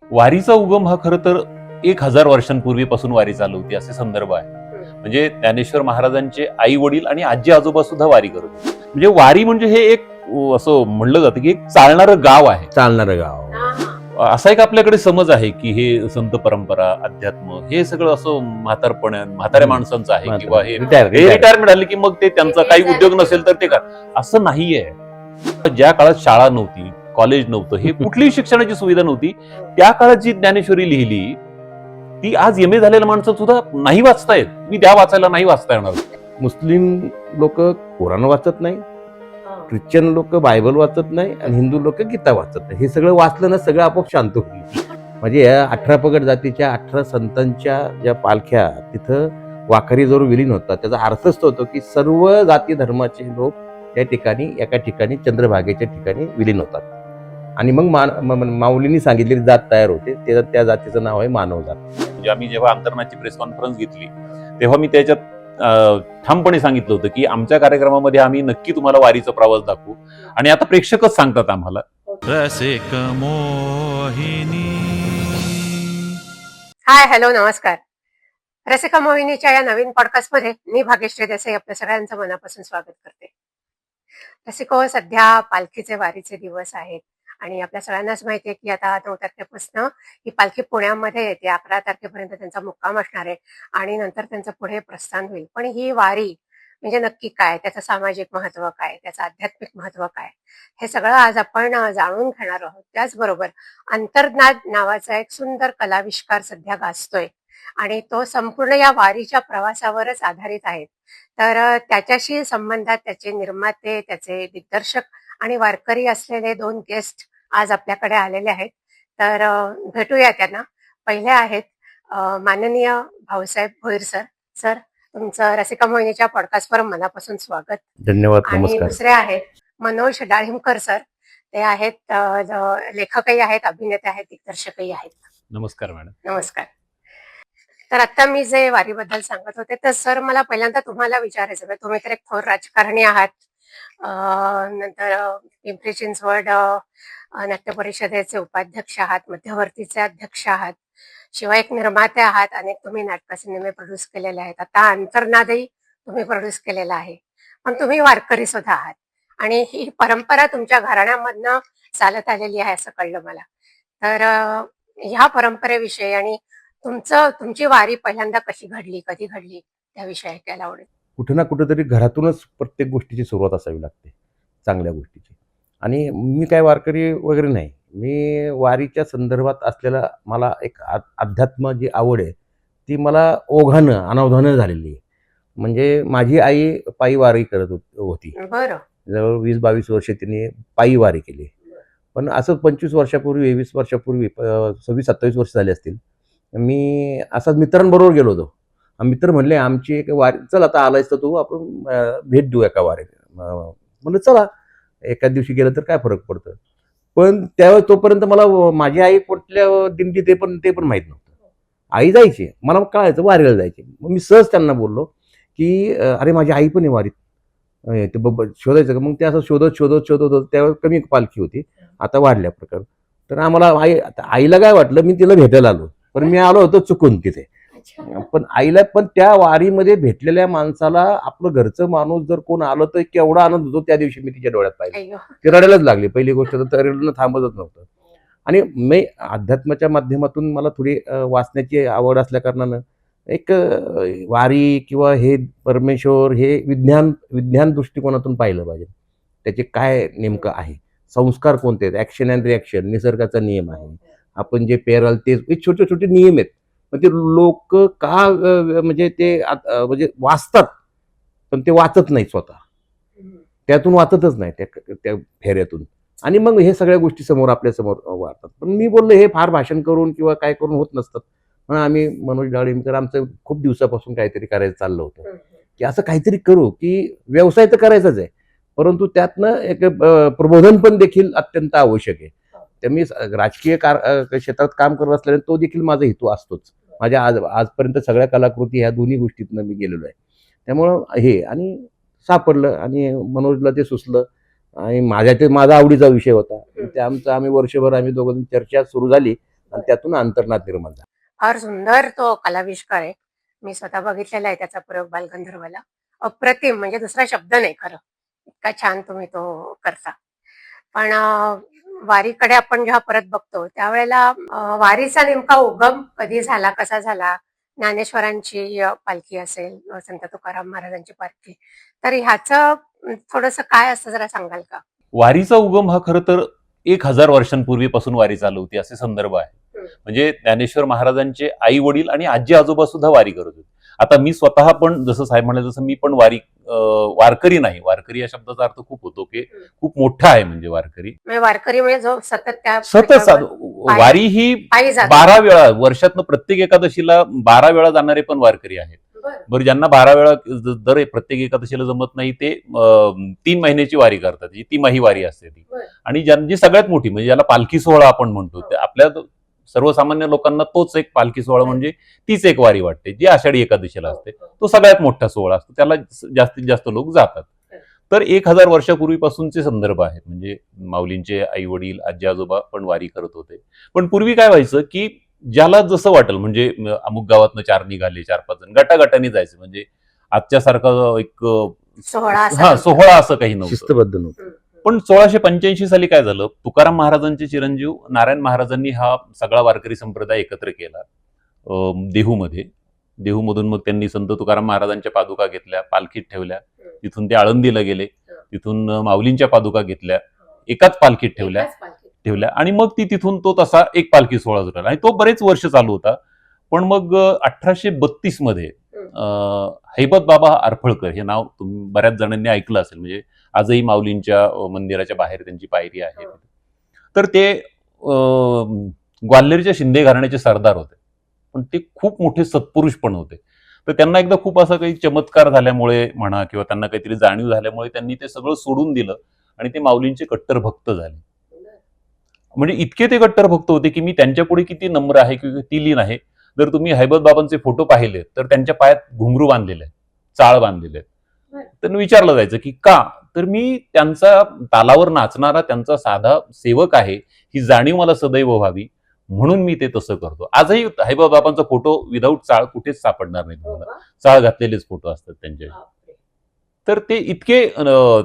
वारीचा उगम हा खरं तर 1000 वर्षांपूर्वीपासून वारी चालू होती असे संदर्भ आहे. म्हणजे ज्ञानेश्वर महाराजांचे आई वडील आणि आजी आजोबा सुद्धा वारी करत होते. म्हणजे वारी म्हणजे हे एक असं म्हणलं जातं की एक चालणारं गाव आहे. चालणारं गाव. असा एक आपल्याकडे समज आहे की हे संत परंपरा, अध्यात्म हे सगळं असं म्हाताऱ्या माणसांचं आहे किंवा हे रिटायरमेंट झाले की मग ते त्यांचा काही उद्योग नसेल तर ते असं नाहीये. ज्या काळात शाळा नव्हती, कॉलेज नव्हतं, हे कुठलीही शिक्षणाची सुविधा नव्हती, त्या काळात जी ज्ञानेश्वरी लिहिली ती आज एम ए झालेल्या माणसं सुद्धा नाही वाचतायत. मी त्या वाचायला नाही वाचता येणार. मुस्लिम लोक कुराण वाचत नाही, ख्रिश्चन लोक बायबल वाचत नाही आणि हिंदू लोक गीता वाचत नाही. हे सगळं वाचलं ना सगळं आपोआप शांत होईल. म्हणजे या 18 पगड जातीच्या 18 संतांच्या ज्या पालख्या तिथं वाखरीजवळ विलीन होतात, त्याचा अर्थच तो होतो की सर्व जाती धर्माचे लोक त्या ठिकाणी एका ठिकाणी चंद्रभागेच्या ठिकाणी विलीन होतात. आणि मग माऊलींनी सांगितलेली जात तयार होते, त्या जातीचं नाव आहे मानव जात. म्हणजे आम्ही जेव्हा अंतर्नाथची प्रेस कॉन्फरन्स घेतली तेव्हा मी त्याच्यात ठामपणे सांगितलं होतं की आमच्या कार्यक्रमामध्ये आम्ही नक्की तुम्हाला वारीचा प्रवास दाखवू. आणि आता प्रेक्षकच सांगतात आम्हाला. रसिक मोहिनी. हाय, हॅलो, नमस्कार. रसिका मोहिनीच्या या नवीन पॉडकास्टमध्ये मी भाग्यश्री देसाई आपल्या सगळ्यांचं मनापासून स्वागत करते. रसिको, सध्या पालखीचे वारीचे दिवस आहेत आणि आपल्या सगळ्यांनाच माहिती आहे की आता 9 तारखेपासून ही पालखी पुण्यामध्ये येते. 11 तारखेपर्यंत त्यांचा मुक्काम असणार आहे आणि नंतर त्यांचं पुढे प्रस्थान होईल. पण ही वारी म्हणजे नक्की काय, त्याचं सामाजिक महत्व काय, त्याचं आध्यात्मिक महत्व काय, हे सगळं आज आपण जाणून घेणार आहोत. त्याचबरोबर अंतर्नाद नावाचा एक सुंदर कलाविष्कार सध्या गाजतोय आणि तो संपूर्ण या वारीच्या प्रवासावरच आधारित आहे. तर त्याच्याशी संबंधात त्याचे निर्माते, त्याचे दिग्दर्शक आणि वारकरी असलेले 2 गेस्ट आज आपल्याकडे आलेले आहेत. तर भेटूया त्यांना. पहिले आहेत माननीय भाऊसाहेब भोईर सर. सर, तुमचं रसिका मोहिनीच्या पॉडकास्टवर मनापासून स्वागत. धन्यवाद. आणि नमस्कार. दुसरे आहेत मनोज डाळिंबकर सर. ते आहेत लेखकही आहेत, अभिनेते आहेत, दिग्दर्शकही आहेत. नमस्कार मॅडम. नमस्कार. तर आता मी जे वारीबद्दल सांगत होते तर सर, मला पहिल्यांदा तुम्हाला विचारायचं, तुम्ही तर एक थोर राजकारणी आहात, नंतर पिंपरी चिंचवड नाट्य परिषदेचे उपाध्यक्ष आहात, मध्यवर्तीचे अध्यक्ष आहात, शिवाय एक निर्माते आहात. अनेक तुम्ही नाटक सिनेमे प्रोड्यूस केलेले आहेत. आता अंतर्नादही तुम्ही प्रोड्यूस केलेला आहे. पण तुम्ही वारकरी सुद्धा आहात आणि ही परंपरा तुमच्या घराण्यामधनं चालत आलेली आहे असं कळलं मला. तर ह्या परंपरेविषयी आणि तुमची वारी पहिल्यांदा कशी घडली, कधी घडली, त्याविषयी ऐकायला आवडेल. कुठं ना कुठेतरी घरातूनच प्रत्येक गोष्टीची सुरुवात असावी लागते, चांगल्या गोष्टीची. आणि मी काय वारकरी वगैरे नाही. मी वारीच्या संदर्भात असलेला मला एक अध्यात्म जी आवड आहे ती मला ओघानं अनावधानं झालेली आहे. म्हणजे माझी आई पायी वारी करत होती. बरं. जवळ 20-22 वर्ष तिने पायी वारी केली. पण असं 25 वर्षापूर्वी, 20 वर्षापूर्वी, 26-27 वर्ष झाली असतील, मी असाच मित्रांबरोबर गेलो होतो. मित्र म्हणले आमची एक वारी, चल आता आलायस तर तू आपण भेट देऊ एका वारीत. म्हणलं चला, एका दिवशी गेलं तर काय फरक पडतं. पण त्यावेळेस तोपर्यंत मला माझी आई कुठल्या दिंडी ते पण माहीत नव्हतं. आई जायची, मला कळायचं वारीला जायची. मग मी सहज त्यांना बोललो की अरे माझी आई पण आहे वारीत, ते शोधायचं का. मग ते असं शोधत होतं. त्यावेळेस कमी पालखी होती, आता वाढल्या प्रकार. तर आम्हाला आईला काय वाटलं मी तिला भेटायला आलो, पण मी आलो होतो चुकून तिथे. पण आईला पण त्या वारीमध्ये भेटलेल्या माणसाला आपलं घरचं माणूस जर कोण आलं तर केवढा आनंद होतो त्या दिवशी मी तिच्या डोळ्यात पाहिलं. ती रडायलाच लागली. पहिली गोष्ट तर रडणं थांबतच नव्हतं. आणि मी अध्यात्माच्या माध्यमातून मला थोडी वाचण्याची आवड असल्या कारणानं एक वारी किंवा हे परमेश्वर हे विज्ञान दृष्टिकोनातून पाहिलं पाहिजे. त्याचे काय नेमकं आहे, संस्कार कोणते आहेत, ऍक्शन अँड रिॲक्शन, निसर्गाचा नियम आहे, आपण जे पेराल ते छोटे छोटे नियम आहेत. पण ते लोक का म्हणजे ते म्हणजे वाचतात पण ते वाचत नाही स्वतः, त्यातून वाचतच नाही त्या फेऱ्यातून. आणि मग हे सगळ्या गोष्टी समोर आपल्या समोर वाढतात. पण मी बोललो हे फार भाषण करून किंवा काय करून होत नसतात. म्हणून आम्ही मनोज डाळिंबकर आमचं खूप दिवसापासून काहीतरी करायचं चाललं होतं की असं काहीतरी करू की व्यवसाय तर करायचाच आहे, परंतु त्यातनं एक प्रबोधन पण देखील अत्यंत आवश्यक आहे. तर मी राजकीय क्षेत्रात काम करत असल्याने तो देखील माझा हेतू असतोच. माझ्या आजपर्यंत सगळ्या कलाकृती ह्या दोन्ही गोष्टीतनं मी गेलेलो आहे. त्यामुळं हे आणि सापडलं आणि मनोजला ते सुचलं आणि माझा आवडीचा विषय होता. ते आम्ही वर्षभर दोघं चर्चा सुरू झाली आणि त्यातून अंतर्नाद निर्माण झाला. फार सुंदर तो कलाविष्कार आहे. मी स्वतः बघितलेला आहे त्याचा प्रयोग बालगंधर्वाला. अप्रतिम, म्हणजे दुसरा शब्द नाही खरं. इतका छान तुम्ही तो करता. पण वारीकडे आपण जेव्हा परत बघतो त्यावेळेला वारीचा नेमका उगम कधी झाला, कसा झाला? ज्ञानेश्वरांची पालखी असेल, संत तुकाराम महाराजांची पालखी, तर ह्याचं थोडंसं काय असतं जरा सांगाल का? वारीचा उगम हा खरं तर 1000 वर्षांपूर्वीपासून वारी चालू होती असे संदर्भ आहे. म्हणजे ज्ञानेश्वर महाराजांचे आई वडील आणि आजी आजोबा सुद्धा वारी करत होते. आता मी स्वतः पण जसं साहेब म्हणाले तसं मी पण वारकरी नाही. वारकरी या शब्दाचा अर्थ खूप होतो की खूप मोठा आहे, म्हणजे वारकरी म्हणजे वारकरी म्हणजे जो सतत त्या वारी ही 12 वेळा वर्षातनं प्रत्येक एकादशीला 12 वेळा जाणारे पण वारकरी आहेत. बरं, ज्यांना 12 वेळा दर प्रत्येक एकादशीला जमत नाही ते 3 महिन्याची वारी करतात, ही तिमाही वारी असते ती. आणि जी सगळ्यात मोठी म्हणजे ज्याला पालखी सोहळा आपण म्हणतो, आपल्या सर्वसामान्य लोकांना तोच एक पालखी सोहळा म्हणजे तीच एक वारी वाटते, जी आषाढी एकादशीला असते. तो सगळ्यात मोठा सोहळा असतो, त्याला जास्तीत जास्त लोक जातात. तर 1000 वर्षापूर्वीपासूनचे संदर्भ आहेत. म्हणजे माऊलींचे आई वडील आजी आजोबा पण वारी करत होते. पण पूर्वी काय व्हायचं की ज्याला जसं वाटेल, म्हणजे अमुक गावातनं 4 निघाले, 4-5 जण गटागटाने जायचं. म्हणजे आजच्या सारखं एक सोहळा असं काही नव्हतं, शिस्तबद्ध नव्हतं. पण 1685 साली काय झालं, तुकाराम महाराजांचे चिरंजीव नारायण महाराजांनी हा सगळा वारकरी संप्रदाय एकत्र केला देहूमध्ये. देहूमधून मग त्यांनी संत तुकाराम महाराजांच्या पादुका घेतल्या, पालखीत ठेवल्या. तिथून ते आळंदीला गेले, तिथून माऊलींच्या पादुका घेतल्या, एकाच पालखीत ठेवल्या आणि मग तिथून तो तसा एक पालखी सोहळा झाला आणि तो बरेच वर्ष चालू होता. पण मग 1832 मध्ये हैबत बाबा आरफळकर हे नाव तुम्ही बऱ्याच जणांनी ऐकलं असेल. म्हणजे आजही माऊलींच्या मंदिराच्या बाहेर त्यांची पायरी आहे. तर ते ग्वाल्हेरच्या शिंदे घराण्याचे सरदार होते, पण ते खूप मोठे सत्पुरुष पण होते. तर त्यांना एकदा खूप असा काही चमत्कार झाल्यामुळे म्हणा किंवा त्यांना काहीतरी जाणीव झाल्यामुळे त्यांनी ते सगळं सोडून दिलं आणि ते माऊलींचे कट्टर भक्त झाले. म्हणजे इतके ते कट्टर भक्त होते की मी त्यांच्यापुढे किती नम्र आहे किंवा किती लीन आहे. जर तुम्ही हैबत बाबांचे फोटो पाहिले तर त्यांच्या पायात घुंगरू बांधलेले आहेत, चाळ बांधलेले आहेत. तर विचारलं जायचं की का, तर मी त्यांचा तालावर नाचणारा त्यांचा साधा सेवक आहे ही जाणीव मला सदैव व्हावी म्हणून मी ते तसं करतो. आजही हैबत बाबांचा फोटो विदाऊट चाळ कुठेच सापडणार नाही तुम्हाला, चाळ घातलेलेच फोटो असतात त्यांचे. तर ते इतके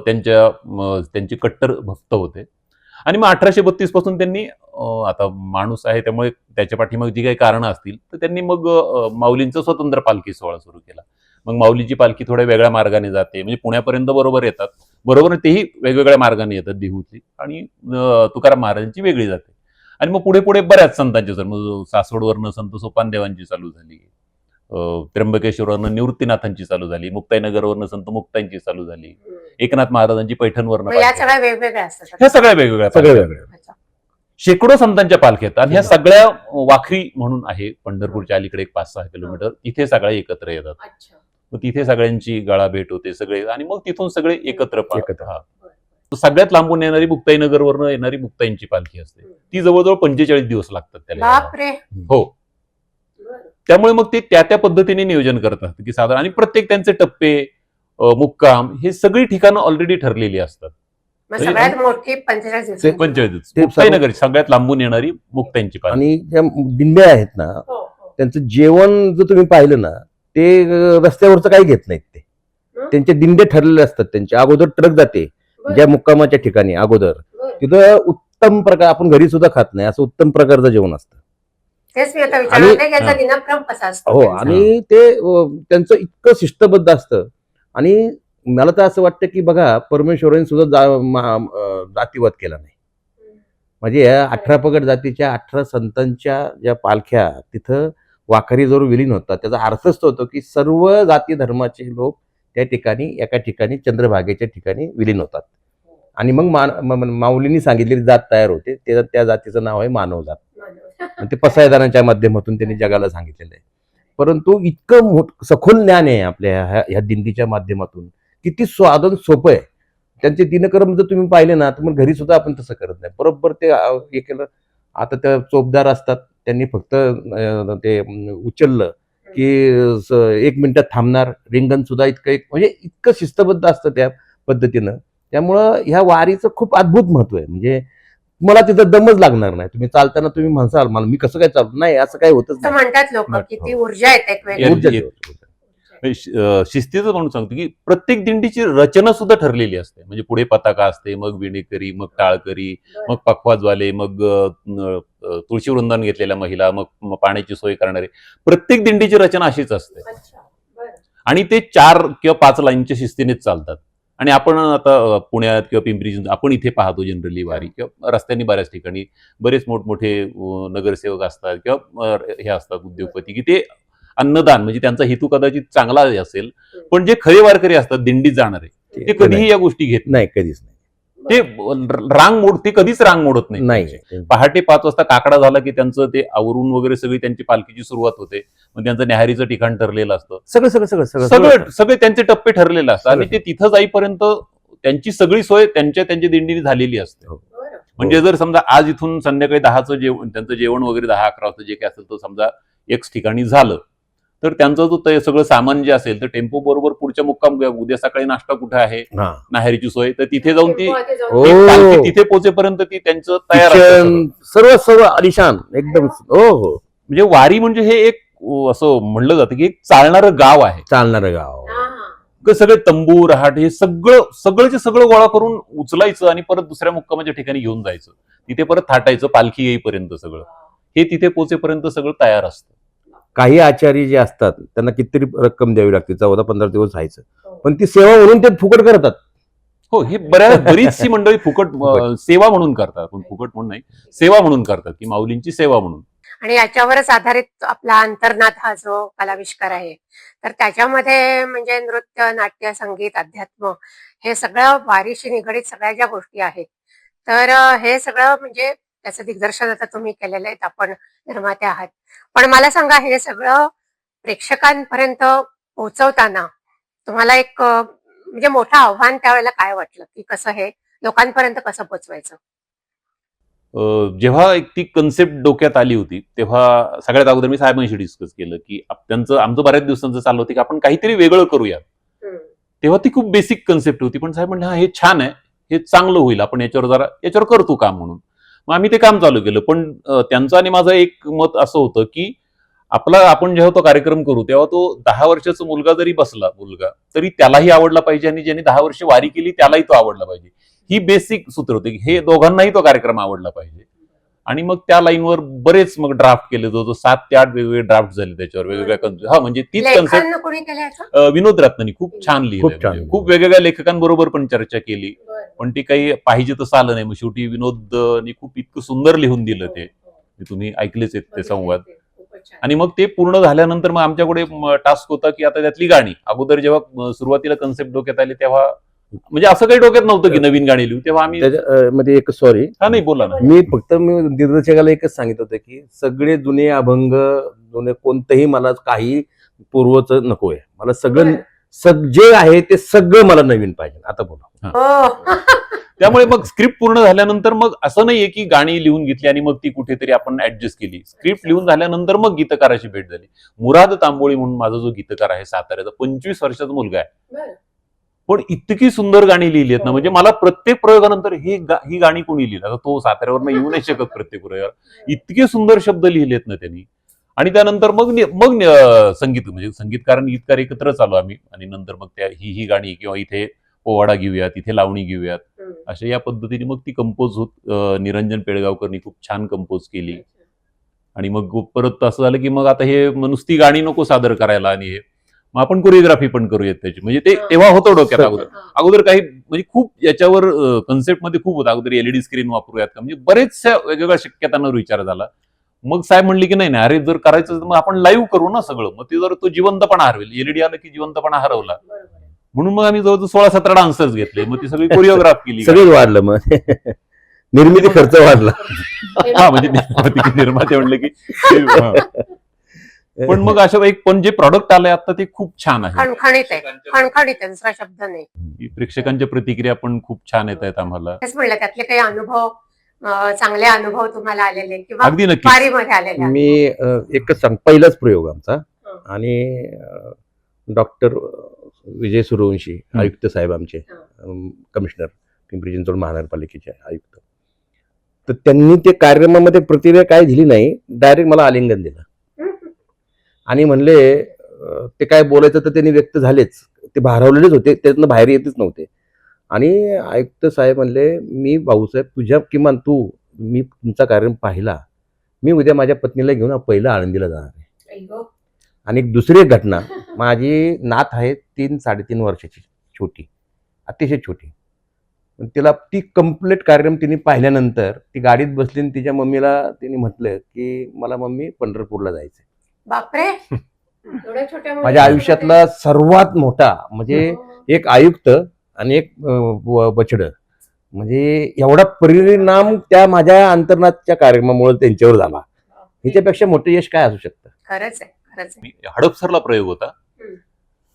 त्यांचे कट्टर भक्त होते. आणि मग 1832 पासून त्यांनी आता माणूस आहे त्यामुळे त्याच्या पाठीमागे जी काही कारणं असतील तर त्यांनी मग माऊलींचा स्वतंत्र पालखी सोहळा सुरू केला. मग माऊलीची पालखी थोड्या वेगळ्या मार्गाने जाते, म्हणजे पुण्यापर्यंत बरोबर येतात, बरोबर तेही वेगवेगळ्या मार्गाने येतात देहूची, आणि तुकाराम महाराजांची वेगळी जाते. आणि मग पुढे पुढे बऱ्याच संतांची मग सासवडवरनं संत सोपानदेवांची चालू झाली, त्र्यंबकेश्वरवरनं निवृत्तीनाथांची चालू झाली, मुक्ताईनगरवरनं संत मुक्तांची चालू झाली, एकनाथ महाराजांची पैठणवरनं. ह्या सगळ्या वेगवेगळ्या असतात, ह्या सगळ्या वेगवेगळ्या शेकडो संतांच्या पालख्या आहेत. आणि ह्या सगळ्या वाखरी म्हणून आहे पंढरपूरच्या अलीकडे 5-6 किलोमीटर, तिथे सगळे एकत्र येतात. मग तिथे सगळ्यांची गळा भेट होते सगळे, आणि मग तिथून सगळे एकत्र. सगळ्यात लांबून येणारी मुक्ताईनगरवरनं येणारी मुक्ताईंची पालखी असते, ती जवळजवळ 45 दिवस लागतात त्याला. हो, त्यामुळे मग ते त्या पद्धतीने नियोजन करतात की साधारण, आणि प्रत्येक त्यांचे टप्पे मुक्काम हे सगळी ठिकाणं ऑलरेडी ठरलेली असतात. सगळ्यात मोठी 45 दिवस मुक्ताईनगर सगळ्यात लांबून येणारी मुक्ताईंची पालखी. आणि ज्या दिंड्या आहेत ना त्यांचं जेवण जर तुम्ही पाहिलं ना ते रस्त्यावरचं काही घेत नाहीत. ते त्यांचे दिंडे ठरलेले असतात. त्यांच्या अगोदर ट्रक जाते ज्या मुक्कामाच्या ठिकाणी अगोदर, तिथं उत्तम प्रकार, आपण घरी सुद्धा खात नाही असं उत्तम प्रकारचं जेवण असतं. हो, आणि ते त्यांचं इतकं शिस्तबद्ध असतं. आणि मला तर असं वाटतं की बघा, परमेश्वरांनी सुद्धा जातीवाद केला नाही. म्हणजे या 18 पगड जातीच्या 18 संतांच्या ज्या पालख्या तिथं वाखारीजवळ विलीन होतात, त्याचा अर्थच तो होतो की सर्व जाती धर्माचे लोक त्या ठिकाणी एका ठिकाणी चंद्रभागेच्या ठिकाणी विलीन होतात. आणि मग माऊलींनी सांगितलेली जात तयार होते, त्या जातीचं नाव आहे मानव जात. ते पसायदानाच्या माध्यमातून त्यांनी जगाला सांगितलेलं आहे. परंतु इतकं सखोल ज्ञान आहे आपल्या ह्या दिंडीच्या माध्यमातून, किती स्वादन सोपं आहे. त्यांचे दिनक्रम जर तुम्ही पाहिले ना तर मग घरी सुद्धा आपण तसं करत नाही, बरोबर ते हे केलं. आता त्या चोपदार असतात, त्यांनी फक्त ते उचललं की 1 मिनिटात थांबणार, रिंगण सुद्धा म्हणजे इतकं शिस्तबद्ध असतं त्या पद्धतीनं. त्यामुळं ह्या वारीचं खूप अद्भुत महत्व आहे. म्हणजे तुम्हाला तिथं दमच लागणार नाही. तुम्ही चालताना तुम्ही म्हणसाल मला मी कसं काय चालतो, नाही असं काही होतच असं म्हणतात लोक की ती ऊर्जा येते एक वेगळी. ऊर्जा एक- शिस्तीचं म्हणून सांगतो की प्रत्येक दिंडीची रचना सुद्धा ठरलेली असते. म्हणजे पुढे पताका असते, मग विणेकरी, मग टाळकरी, मग पखवाजवाले, मग तुळशी वृंदावन घेतलेल्या महिला, मग पाण्याची सोय करणारे. प्रत्येक दिंडीची रचना अशीच असते आणि ते 4 किंवा 5 लाईनच्या शिस्तीनेच चालतात. आणि आपण आता पुण्यात किंवा पिंपरी चिंचवड आपण इथे पाहतो जनरली वारी किंवा रस्त्यांनी बऱ्याच ठिकाणी बरेच मोठमोठे नगरसेवक असतात किंवा हे असतात उद्योगपती की ते अन्नदान म्हणजे त्यांचा हेतू कदाचित चांगला असेल, पण जे खरे वारकरी असतात दिंडीत जाणारे ते कधीही या गोष्टी घेत नाही, कधीच नाही. ते ते कधीच रांग मोडत नाही. पहाटे 5 वाजता काकडा झाला की त्यांचं ते आवरून वगैरे सगळी त्यांची पालखीची सुरुवात होते. मग त्यांचं न्याहारीचं ठिकाण ठरलेलं असतं. सगळे त्यांचे टप्पे ठरलेले असतात आणि ते तिथं जाईपर्यंत त्यांची सगळी सोय त्यांच्या दिंडीने झालेली असते. म्हणजे जर समजा आज इथून संध्याकाळी 10चं जेवण त्यांचं जेवण वगैरे 10-11 वाजता जे काय असेल तर समजा एक ठिकाणी झालं तर त्यांचं जो सगळं सामान जे असेल तर टेम्पो बरोबर पुढच्या मुक्काम उद्या सकाळी नाश्ता कुठे आहे, नाहेरीची सोय, तर तिथे जाऊन ती पालखी तिथे पोहोचेपर्यंत ती त्यांचं तयार सर्व आलिशान एकदम. हो, म्हणजे वारी म्हणजे हे एक असं म्हणलं जातं की एक चालणारं गाव आहे. चालणारं गाव. सगळे तंबू रहाट हे सगळं गोळा करून उचलायचं आणि परत दुसऱ्या मुक्कामाच्या ठिकाणी घेऊन जायचं. तिथे परत थाटायचं पालखी येईपर्यंत. सगळं हे तिथे पोहोचेपर्यंत सगळं तयार असतं. काही आचारी जे असतात त्यांना कितीतरी रक्कम द्यावी लागते, 14-15 दिवस राहायचं, पण ती सेवा म्हणून ते फुकट करतात. हो, हे बरीचशी मंडळी फुकट सेवा म्हणून करतात, पण फुकट म्हणून नाही, सेवा म्हणून करतात की माऊलींची सेवा म्हणून. आणि याच्यावरच आधारित आपला अंतर्नाद हा जो कलाविष्कार आहे तर त्याच्यामध्ये म्हणजे नृत्य, नाट्य, संगीत, अध्यात्म हे सगळं वारीशी निगडीत सगळ्या ज्या गोष्टी आहेत तर हे सगळं म्हणजे त्याचं दिग्दर्शन आता तुम्ही केलेलं आहे, आपण निर्माते आहात. पण मला सांगा हे सगळं प्रेक्षकांपर्यंत पोहोचवताना तुम्हाला एक म्हणजे मोठं आव्हान त्यावेळेला काय वाटलं की कसं हे लोकांपर्यंत कसं पोहोचवायचं? जेव्हा एक ती कन्सेप्ट डोक्यात आली होती तेव्हा सगळ्यात अगोदर मी साहेबांशी डिस्कस केलं की आमचं बऱ्याच दिवसांचं चाललं होतं की आपण काहीतरी वेगळं करूया. तेव्हा ती खूप बेसिक कन्सेप्ट होती, पण साहेब म्हणले हा हे छान आहे, हे चांगलं होईल, आपण याच्यावर करतो काम म्हणून. मग आम्ही ते काम चालू केलं. पण त्यांचं आणि माझं एक मत असं होतं की आपण जेव्हा तो कार्यक्रम करू तेव्हा तो 10 वर्षाचा मुलगा जरी बसला तरी त्यालाही आवडला पाहिजे आणि ज्यांनी 10 वर्ष वारी केली त्यालाही तो आवडला पाहिजे. ही बेसिक सूत्र होते की हे दोघांनाही तो कार्यक्रम आवडला पाहिजे. आणि मग त्या लाईनवर बरेच मग ड्राफ्ट केले, जो 7 ते 8 वेगवेगळे ड्राफ्ट झाले त्याच्यावर वेगवेगळ्या. म्हणजे तीच कन्सेप्ट विनोद रत्नानी खूप छान लिहिलं. खूप वेगवेगळ्या लेखकांबरोबर पण चर्चा केली, पण ते काही पाहिजे तसं आलं नाही. मग शेवटी विनोदनी खूप इतकं सुंदर लिहून दिलं ते तुम्ही ऐकलेच आहेत ते संवाद. आणि मग ते पूर्ण झाल्यानंतर मग आमच्याकडे टास्क होता की आता त्यातली गाणी. अगोदर जेव्हा सुरुवातीला कन्सेप्ट डोक्यात आली तेव्हा म्हणजे असं काही डोक्यात नव्हतं की नवीन गाणी लिहू. तेव्हा आम्ही मध्ये एक सॉरी नाही बोला ना. मी दिग्दर्शकाला एकच सांगितलं होतं की सगळे जुने अभंग कोणतंही मला काही पूर्वच नकोय, मला सगळं जे आहे ते सगळं मला नवीन पाहिजे. आता बोला. त्यामुळे मग स्क्रिप्ट पूर्ण झाल्यानंतर मग असं नाहीये की गाणी लिहून घेतली आणि मग ती कुठेतरी आपण ऍडजस्ट केली. स्क्रिप्ट लिहून झाल्यानंतर मग गीतकाराची भेट झाली. मुराद तांबोळी म्हणून माझा जो गीतकार आहे साताऱ्याचा 25 वर्षाचा मुलगा आहे, पण इतकी सुंदर गाणी लिहिली आहेत ना, म्हणजे मला प्रत्येक प्रयोगानंतर ही गाणी कोणी लिहिली. आता तो साताऱ्यावर येऊ नाही शकत प्रत्येक प्रयोगावर, इतके सुंदर शब्द लिहिलेत ना त्यांनी. आणि त्यानंतर मग संगीत म्हणजे संगीतकार आणि गीतकार एकत्रच आलो आम्ही. आणि नंतर मग ही गाणी किंवा इथे पोवाडा घेऊयात, इथे लावणी घेऊयात, अशा या पद्धतीने मग ती कंपोज होत निरंजन पेडगावकरनी खूप छान कंपोज केली. आणि मग परत असं झालं की मग आता हे नुसती गाणी नको सादर करायला आणि हे मग आपण कोरिओग्राफी पण करूयात त्याची. म्हणजे ते तेव्हा होतं डोक्यात अगोदर काही म्हणजे खूप याच्यावर कन्सेप्ट मध्ये खूप होतं. अगोदर एलईडी स्क्रीन वापरूयात का, म्हणजे बरेचशा वेगवेगळ्या शक्यतांवर विचार झाला. मग साहेब म्हणले की नाही अरे जर करायचं तर मग आपण लाईव्ह करू ना सगळं, मग ते जर तो जिवंतपणा हरवेल. एलईडी आलं की जिवंतपणा हरवला, म्हणून मग आम्ही जवळजवळ 16-17 डान्सर्स घेतले. मग ती सगळी कोरिओग्राफ केली, सगळं वाढलं, मग निर्मिती खर्च वाढला. हा म्हणजे निर्माते म्हणलं की पण मग अशा पण जे प्रॉडक्ट आलंय आता ते खूप छान आहे, खणखणीत आहे, दुसरा शब्द नाही. प्रेक्षकांच्या प्रतिक्रिया पण खूप छान येत आहेत आम्हाला. तेच म्हणलं त्यातले काही अनुभव, चांगले अनुभव तुम्हाला आलेले किंवा अगदी नक्की वारीमध्ये आलेले? मी एकच सांग, पहिलाच प्रयोग आमचा. आणि डॉक्टर विजय सूर्यवंशी आयुक्त साहेब आमचे, कमिशनर पिंपरी चिंचवड महानगरपालिकेचे आयुक्त, तर त्यांनी ते कार्यक्रमामध्ये प्रतिक्रिया काय दिली नाही, डायरेक्ट मला आलिंगन दिलं आणि म्हणले ते काय बोलायचं तर त्यांनी व्यक्त झालेच, ते भारावलेलेच होते, त्यातनं बाहेर येतच नव्हते. आणि आयुक्त साहेब म्हणले, मी भाऊसाहेब तुझ्या किमान मी तुमचा कार्यक्रम पाहिला, मी उद्या माझ्या पत्नीला घेऊन पहिलं आळंदीला जाणार आहे. आणि एक दुसरी एक घटना, माझी नात आहे 3-3.5 वर्षाची, छोटी, अतिशय छोटी. तिला ती कंप्लीट कार्यक्रम तिने पाहिल्यानंतर ती गाडीत बसली आणि तिच्या मम्मीला तिने म्हटलं की मला मम्मी पंढरपूरला जायचंय. बापरे, एवढ्या छोट्या माझ्या आयुष्यातला सर्वात मोठा म्हणजे एक आयुक्त आणि एक बछड, म्हणजे एवढा परिणाम त्या माझ्या अंतर्नाथच्या कार्यक्रमामुळे त्यांच्यावर झाला. ह्याच्यापेक्षा मोठं यश काय असू शकतं? खरंच आहे, खरंच आहे. हडपसरला प्रयोग होता.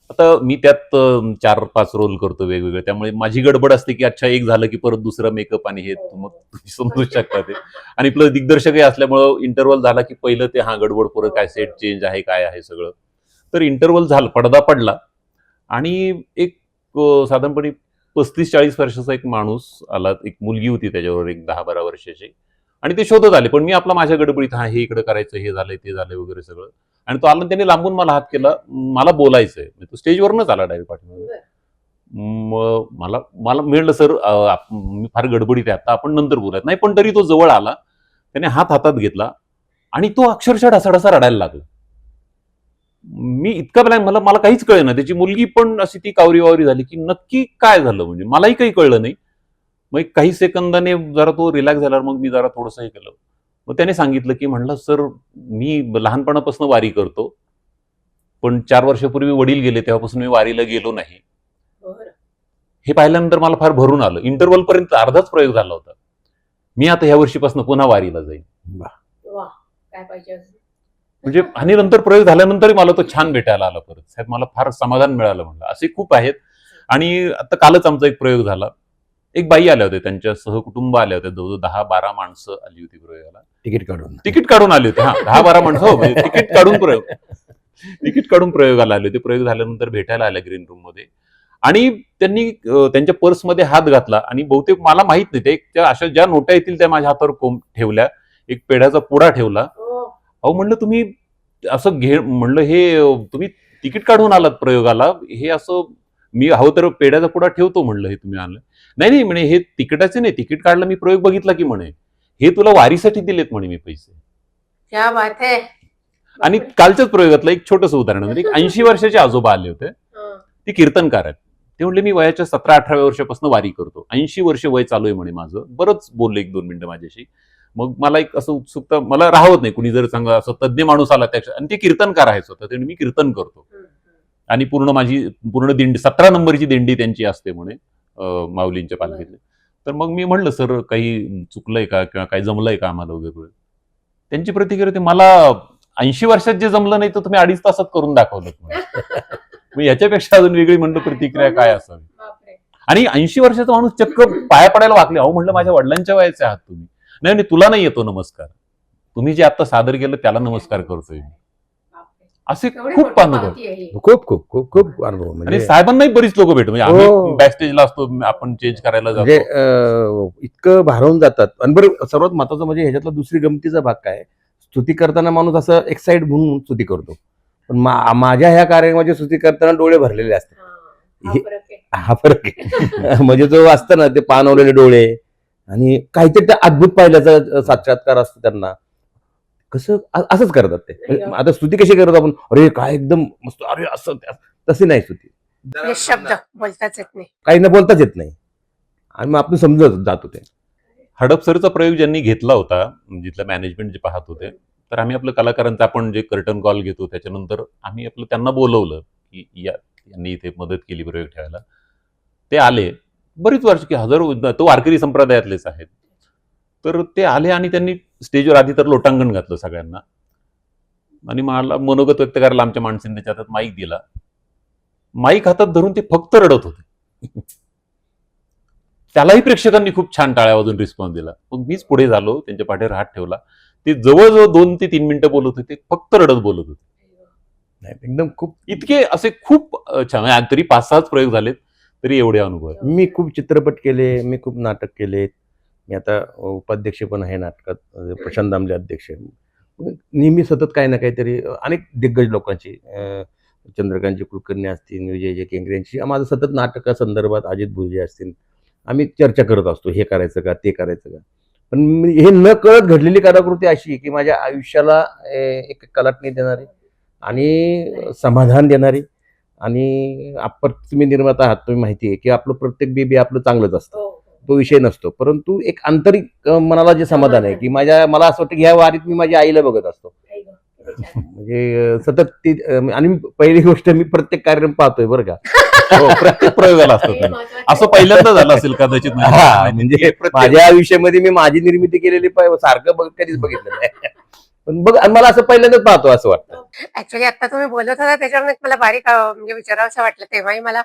आता मी त्यात 4-5 रोल करतो वेगवेगळे, त्यामुळे माझी गडबड असते की अच्छा एक झालं की परत दुसरं मेकअप आणि हे मग तुम्ही समजू शकता ते. आणि प्लस दिग्दर्शकही असल्यामुळं इंटरव्हल झाला की पहिलं ते गडबड परत काय सेट चेंज आहे काय आहे सगळं. तर इंटरव्हल झालं, पडदा पडला आणि एक साधारणपणे 35-40 वर्षाचा एक माणूस आला, एक मुलगी होती त्याच्यावर एक 10-12 वर्षाची, आणि ते शोधत आले. पण मी आपला माझ्या गडबडीत हे इकडे करायचं, हे झालंय ते झालंय वगैरे सगळं. आणि तो आला, त्याने लांबून मला हात केला, मला बोलायचंय. तो स्टेजवरनच आला डायरेक्ट पाठीमागे. मग मला मिळलं सर मी फार गडबडीत आहे आता, आपण नंतर बोलायचं नाही. पण तरी तो जवळ आला, त्याने हात हातात घेतला आणि तो अक्षरशः ढसाढसा रडायला लागला. मी इतका ब्लँक, मला काहीच कळलं ना. त्याची मुलगी पण अशी ती कावरी वावरी झाली की नक्की काय झालं, म्हणजे मलाही काही कळलं नाही. मग काही सेकंदाने जरा तो रिलॅक्स झाला, मग मी जरा थोडंसं हे केलं. मग त्याने सांगितलं की म्हणलं सर मी लहानपणापासून वारी करतो, पण 4 वर्षापूर्वी वडील गेले तेव्हापासून मी वारीला गेलो नाही. हे पाहिल्यानंतर मला फार भरून आलं. इंटरव्हल पर्यंत अर्धाच प्रयोग झाला होता. मी आता ह्या वर्षीपासून पुन्हा वारीला जाईल. काय पाहिजे म्हणजे आणि नंतर प्रयोग झाल्यानंतरही मला तो छान भेटायला आला परत. साहेब मला फार समाधान मिळालं म्हणलं. असे खूप आहेत. आणि आता कालच आमचा एक प्रयोग झाला. एक बाई आल्या होत्या, त्यांच्या सहकुटुंब आल्या होत्या, जवळजवळ 10-12 माणसं आली होती प्रयोगाला. तिकीट काढून आली होती. 10-12 माणसं, हो, म्हणजे तिकीट काढून प्रयोगाला आले होते. प्रयोग झाल्यानंतर भेटायला आल्या ग्रीन रूम मध्ये, आणि त्यांनी त्यांच्या पर्समध्ये हात घातला आणि बहुतेक मला माहित नाही, ते त्या अशा ज्या नोटा येतील त्या माझ्या हातावर ठेवल्या. एक पेढ्याचा पुडा ठेवला. अहो म्हणलं तुम्ही असं म्हणलं हे तुम्ही तिकीट काढून आलात प्रयोगाला, हे असं मी हवं तर पेढ्याचा पुडा ठेवतो म्हणलं, हे तुम्ही आणलं. नाही म्हणे, हे तिकिटाचे नाही, तिकीट काढलं मी प्रयोग बघितला की म्हणे, हे तुला वारीसाठी दिलेत म्हणे मी पैसे. क्या बात है. आणि कालच्याच प्रयोगातलं एक छोटंसं उदाहरण म्हणजे, एक 80 वर्षाचे आजोबा आले होते. ते कीर्तनकार आहेत. ते म्हणले मी वयाच्या 17-18 वर्षापासून वारी करतो, 80 वर्ष वय चालू आहे म्हणे माझं. बरंच बोलले 1-2 मिनिटं माझ्याशी. मग मला एक असं उत्सुकता, मला राहत नाही, कुणी जर चांगला असं तज्ञ माणूस आला त्या, आणि ते कीर्तनकार आहे स्वतः, ते मी कीर्तन करतो आणि पूर्ण दिंडी 17 नंबरची दिंडी त्यांची असते म्हणे माऊलींच्या पालखीतली. तर मग मी म्हणलं सर काही चुकलंय का किंवा काही जमलंय का आम्हाला वगैरे. त्यांची प्रतिक्रिया होती, मला 80 वर्षात जे जमलं नाही तर तुम्ही 2.5 तासात करून दाखवलं. मग याच्यापेक्षा अजून वेगळी म्हणलं प्रतिक्रिया काय असावी. आणि 80 वर्षाचा माणूस चक्क पाया पडायला वाकले. अहो म्हणलं माझ्या वडिलांच्या वयाचे आहात तुम्ही. नाही तुला नाही येतो नमस्कार, तुम्ही जे आता सादर केलं त्याला नमस्कार करतोय. असे खूप अनुभव, खूप अनुभव. आणि साहेबांनाही बरीच लोक भेटू, म्हणजे आम्ही बॅकस्टेजला असतो, आपण चेंज करायला जातो, इतकं भारावून जातात. आणि बरं सर्वात महत्वाचं म्हणजे ह्याच्यातला दुसरी गमतीचा भाग काय, स्तुती करताना माणूस असं एक्साइट म्हणून स्तुती करतो, पण माझ्या ह्या कार्यक्रमाची स्तुती करताना डोळे भरलेले असतात. हा फरक आहे. म्हणजे जो असतं ना ते पाणवलेले डोळे आणि काहीतरी ते अद्भुत पाहिल्याचा साक्षात्कार असतो त्यांना. कसं असंच करतात ते. आता स्तुती कशी करतो आपण, अरे काय एकदम मस्त, अरे असं, तशी नाही स्तुती. शब्द बोलताच येत नाही, काही न बोलताच येत नाही, आणि मग आपण समजत जातो ते. हडपसरचा प्रयोग ज्यांनी घेतला होता, जिथलं मॅनेजमेंट जे पाहत होते, तर आम्ही आपलं कलाकारांचा आपण जे कर्टन कॉल घेतो त्याच्यानंतर आम्ही आपलं त्यांना बोलवलं की यांनी इथे मदत केली प्रयोग ठेवायला. ते आले, बरीच वर्ष की हजारो, तो वारकरी संप्रदायातलेच आहेत. तर ते आले आणि त्यांनी स्टेजवर आधी तर लोटांगण घातलं सगळ्यांना, आणि मला मनोगत व्यक्त करायला आमच्या माणसाने त्याच्या हातात माईक दिला. माईक हातात धरून ते फक्त रडत होते. त्यालाही प्रेक्षकांनी खूप छान टाळ्या वाजून रिस्पॉन्स दिला. मग मीच पुढे झालो, त्यांच्या पाठीवर हात ठेवला. ते जवळजवळ 2 ते 3 मिनिटं बोलत होते, फक्त रडत बोलत होते. एकदम खूप इतके असे खूप छान, तरी 5-6 प्रयोग झालेत, तरी एवढे अनुभव. मी खूप चित्रपट केले, मी खूप नाटक केले, मी आता उपाध्यक्ष पण आहे नाटकात, प्रशांत दामले अध्यक्ष. नेहमी सतत काही ना काहीतरी अनेक दिग्गज लोकांची, चंद्रकांतजी कुलकर्णी असतील, विजय केंगरे यांची, माझं सतत नाटकासंदर्भात अजित भुजे असतील, आम्ही चर्चा करत असतो, हे करायचं का ते करायचं का. पण हे न कळत घडलेली कलाकृती अशी की माझ्या आयुष्याला एक कलाटणी देणारी आणि समाधान देणारी. आणि तुम्ही निर्माता आहात, तुम्ही माहिती आहे की आपलं प्रत्येक बेबी आपलं चांगलंच असतं, तो विषय नसतो, परंतु एक आंतरिक मनाला जे समाधान आहे की मला असं वाटतं की ह्या वारीत मी माझ्या आईला बघत असतो. म्हणजे सतत ती, आणि पहिली गोष्ट मी प्रत्येक कार्यक्रम पाहतोय बरं का. हो, प्रत्येक प्रयोगाला असतं असं पहिल्यांदा झालं असेल कदाचित. म्हणजे माझ्या आयुष्यामध्ये मी माझी निर्मिती केलेली सारखं कधीच बघितलं नाही. पण बघ, मला असं पहिल्यांदाच पाहतो असं वाटतं. ऍक्च्युली आता तुम्ही बोलत होता त्याच्यामुळे मला बारीक म्हणजे विचारावं असं वाटलं. तेव्हाही मला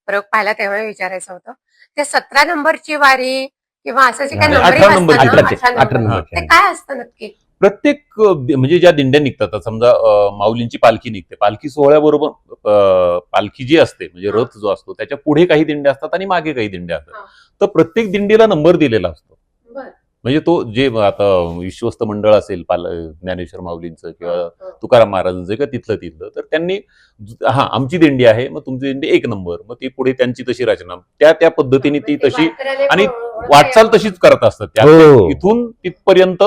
प्रयोग पाहिला तेव्हाही विचारायचं होतं. ते 17 नंबरची वारी किंवा असं जे काही 18 नंबरची, 18 नंबर. ते काय असतं नक्की? प्रत्येक म्हणजे ज्या दिंड्या निघतात, आता समजा माऊलींची पालखी निघते, पालखी सोहळ्याबरोबर पालखी जी असते म्हणजे रथ जो असतो त्याच्या पुढे काही दिंड्या असतात आणि मागे काही दिंड्या असतात. तर प्रत्येक दिंडीला नंबर दिलेला असतो. म्हणजे तो जे आता विश्वस्त मंडळ असेल ज्ञानेश्वर माऊलींचं किंवा तुकाराम महाराजांचं किंवा तिथलं, तर त्यांनी आमची दिंडी आहे, मग तुमची दिंडी 1 नंबर, मग ती पुढे त्यांची तशी रचना त्या पद्धतीने ती तशी आणि वाटचाल तशीच करत असतात. इथून तिथपर्यंत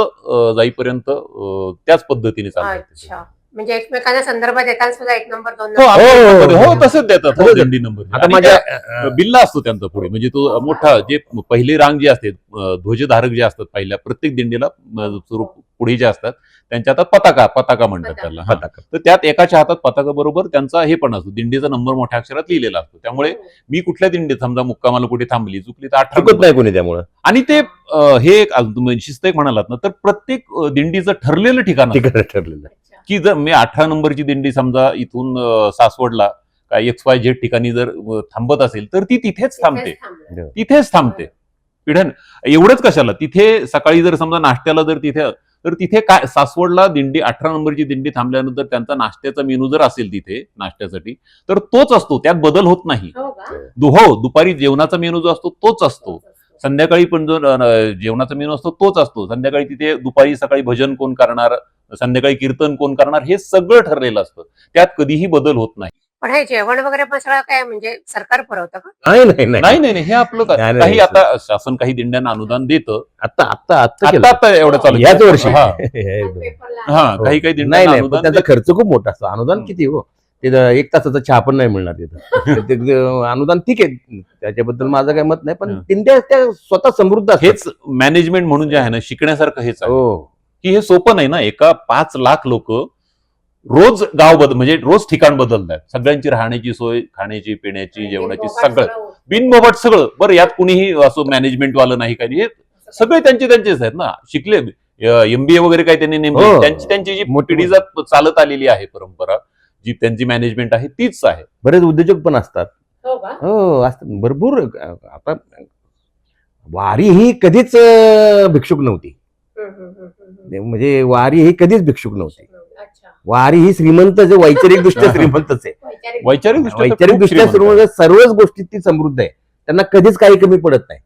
जाईपर्यंत त्याच पद्धतीने चालतात. म्हणजे एकमेकांना संदर्भ देताना सुद्धा 1 नंबर 2 नंबर हो तसंच देतात. हो, दिंडी नंबर आता माझ्या बिल्ला असतो त्यांचा पुढे, म्हणजे तो मोठा जे पहिली रांग जी असते, ध्वजधारक जे असतात पहिल्या प्रत्येक दिंडीला पुढे जे असतात त्यांच्या हातात पताका म्हणतात त्याला. तर त्यात एकाच्या हातात पताका बरोबर त्यांचा हे पण असतो, दिंडीचा नंबर मोठ्या अक्षरात लिहिलेला असतो. त्यामुळे मी कुठल्या दिंडीत समजा मुक्कामाला कुठे थांबली चुकली तर 18 नाही कोणी त्यामुळे. आणि ते हे तुम्ही शिस्त एक म्हणालात ना, तर प्रत्येक दिंडीचं ठरलेलं ठिकाण ठरलेलं की जर मी 18 नंबरची दिंडी समजा इथून सासवडला काय XYZ ठिकाणी जर थांबत असेल तर ती तिथेच थांबते. पिढ्यान एवढंच कशाला, तिथे सकाळी जर समजा नाश्त्याला जर तिथे काय सासवडला दिंडी 18 नंबरची दिंडी थांबल्यानंतर त्यांचा नाश्त्याचा मेनू जर असेल तिथे नाश्त्यासाठी तर तोच असतो, त्यात बदल होत नाही. हो, दुपारी जेवणाचा मेनू जो असतो तोच असतो, संध्याकाळी पण जो जेवणाचा मेनू असतो तोच असतो. संध्याकाळी तिथे दुपारी सकाळी भजन कोण करणार, संध्याकाळी कीर्तन कोण करणार, हे सगळं ठरलेलं असतं, त्यात कधीही बदल होत नाही. पण हे जेवण वगैरे पण सगळं काय म्हणजे सरकार पुरवतं का? नाही, हे आपलं काही आता शासन काही दिंड्यांना अनुदान देतं. आता एवढं चालू याच वर्षी काही दिंड्यांना नाही, त्याचा खर्च खूप मोठा असतो. अनुदान किती हो, ते 1 तासाचा चहा पण नाही मिळणार तिथं. अनुदान ठीक आहे, त्याच्याबद्दल माझं काही मत नाही, पण दिंड्या त्या स्वतः समृद्ध असतात. हेच मॅनेजमेंट म्हणून जे आहे ना, शिकण्यासारखं हेच आहे की हे सोपं नाही ना. एका 5 लाख लोक रोज म्हणजे रोज ठिकाण बदलतात, सगळ्यांची राहण्याची सोय, खाण्याची पिण्याची जेवणाची सगळं बिनबोबट सगळं. बरं, यात कुणीही असं मॅनेजमेंट वालं नाही काही, हे सगळे त्यांचेच आहेत ना, शिकले MBA वगैरे काही त्यांनी नेमले, त्यांची जी पिढीजात चालत आलेली आहे परंपरा, जी त्यांची मॅनेजमेंट आहे तीच आहे. बरेच उद्योजक पण असतात. हो असतात भरपूर. आता वारी ही कधीच भिक्षुक नव्हती, म्हणजे वारी ही कधीच भिक्षुक नव्हती. वारी ही श्रीमंत, जे वैचारिक दृष्ट्या श्रीमंतच आहे, वैचारिक दृष्ट्या सर्वच गोष्टीत ती समृद्ध आहे. त्यांना कधीच काही कमी पडत नाही.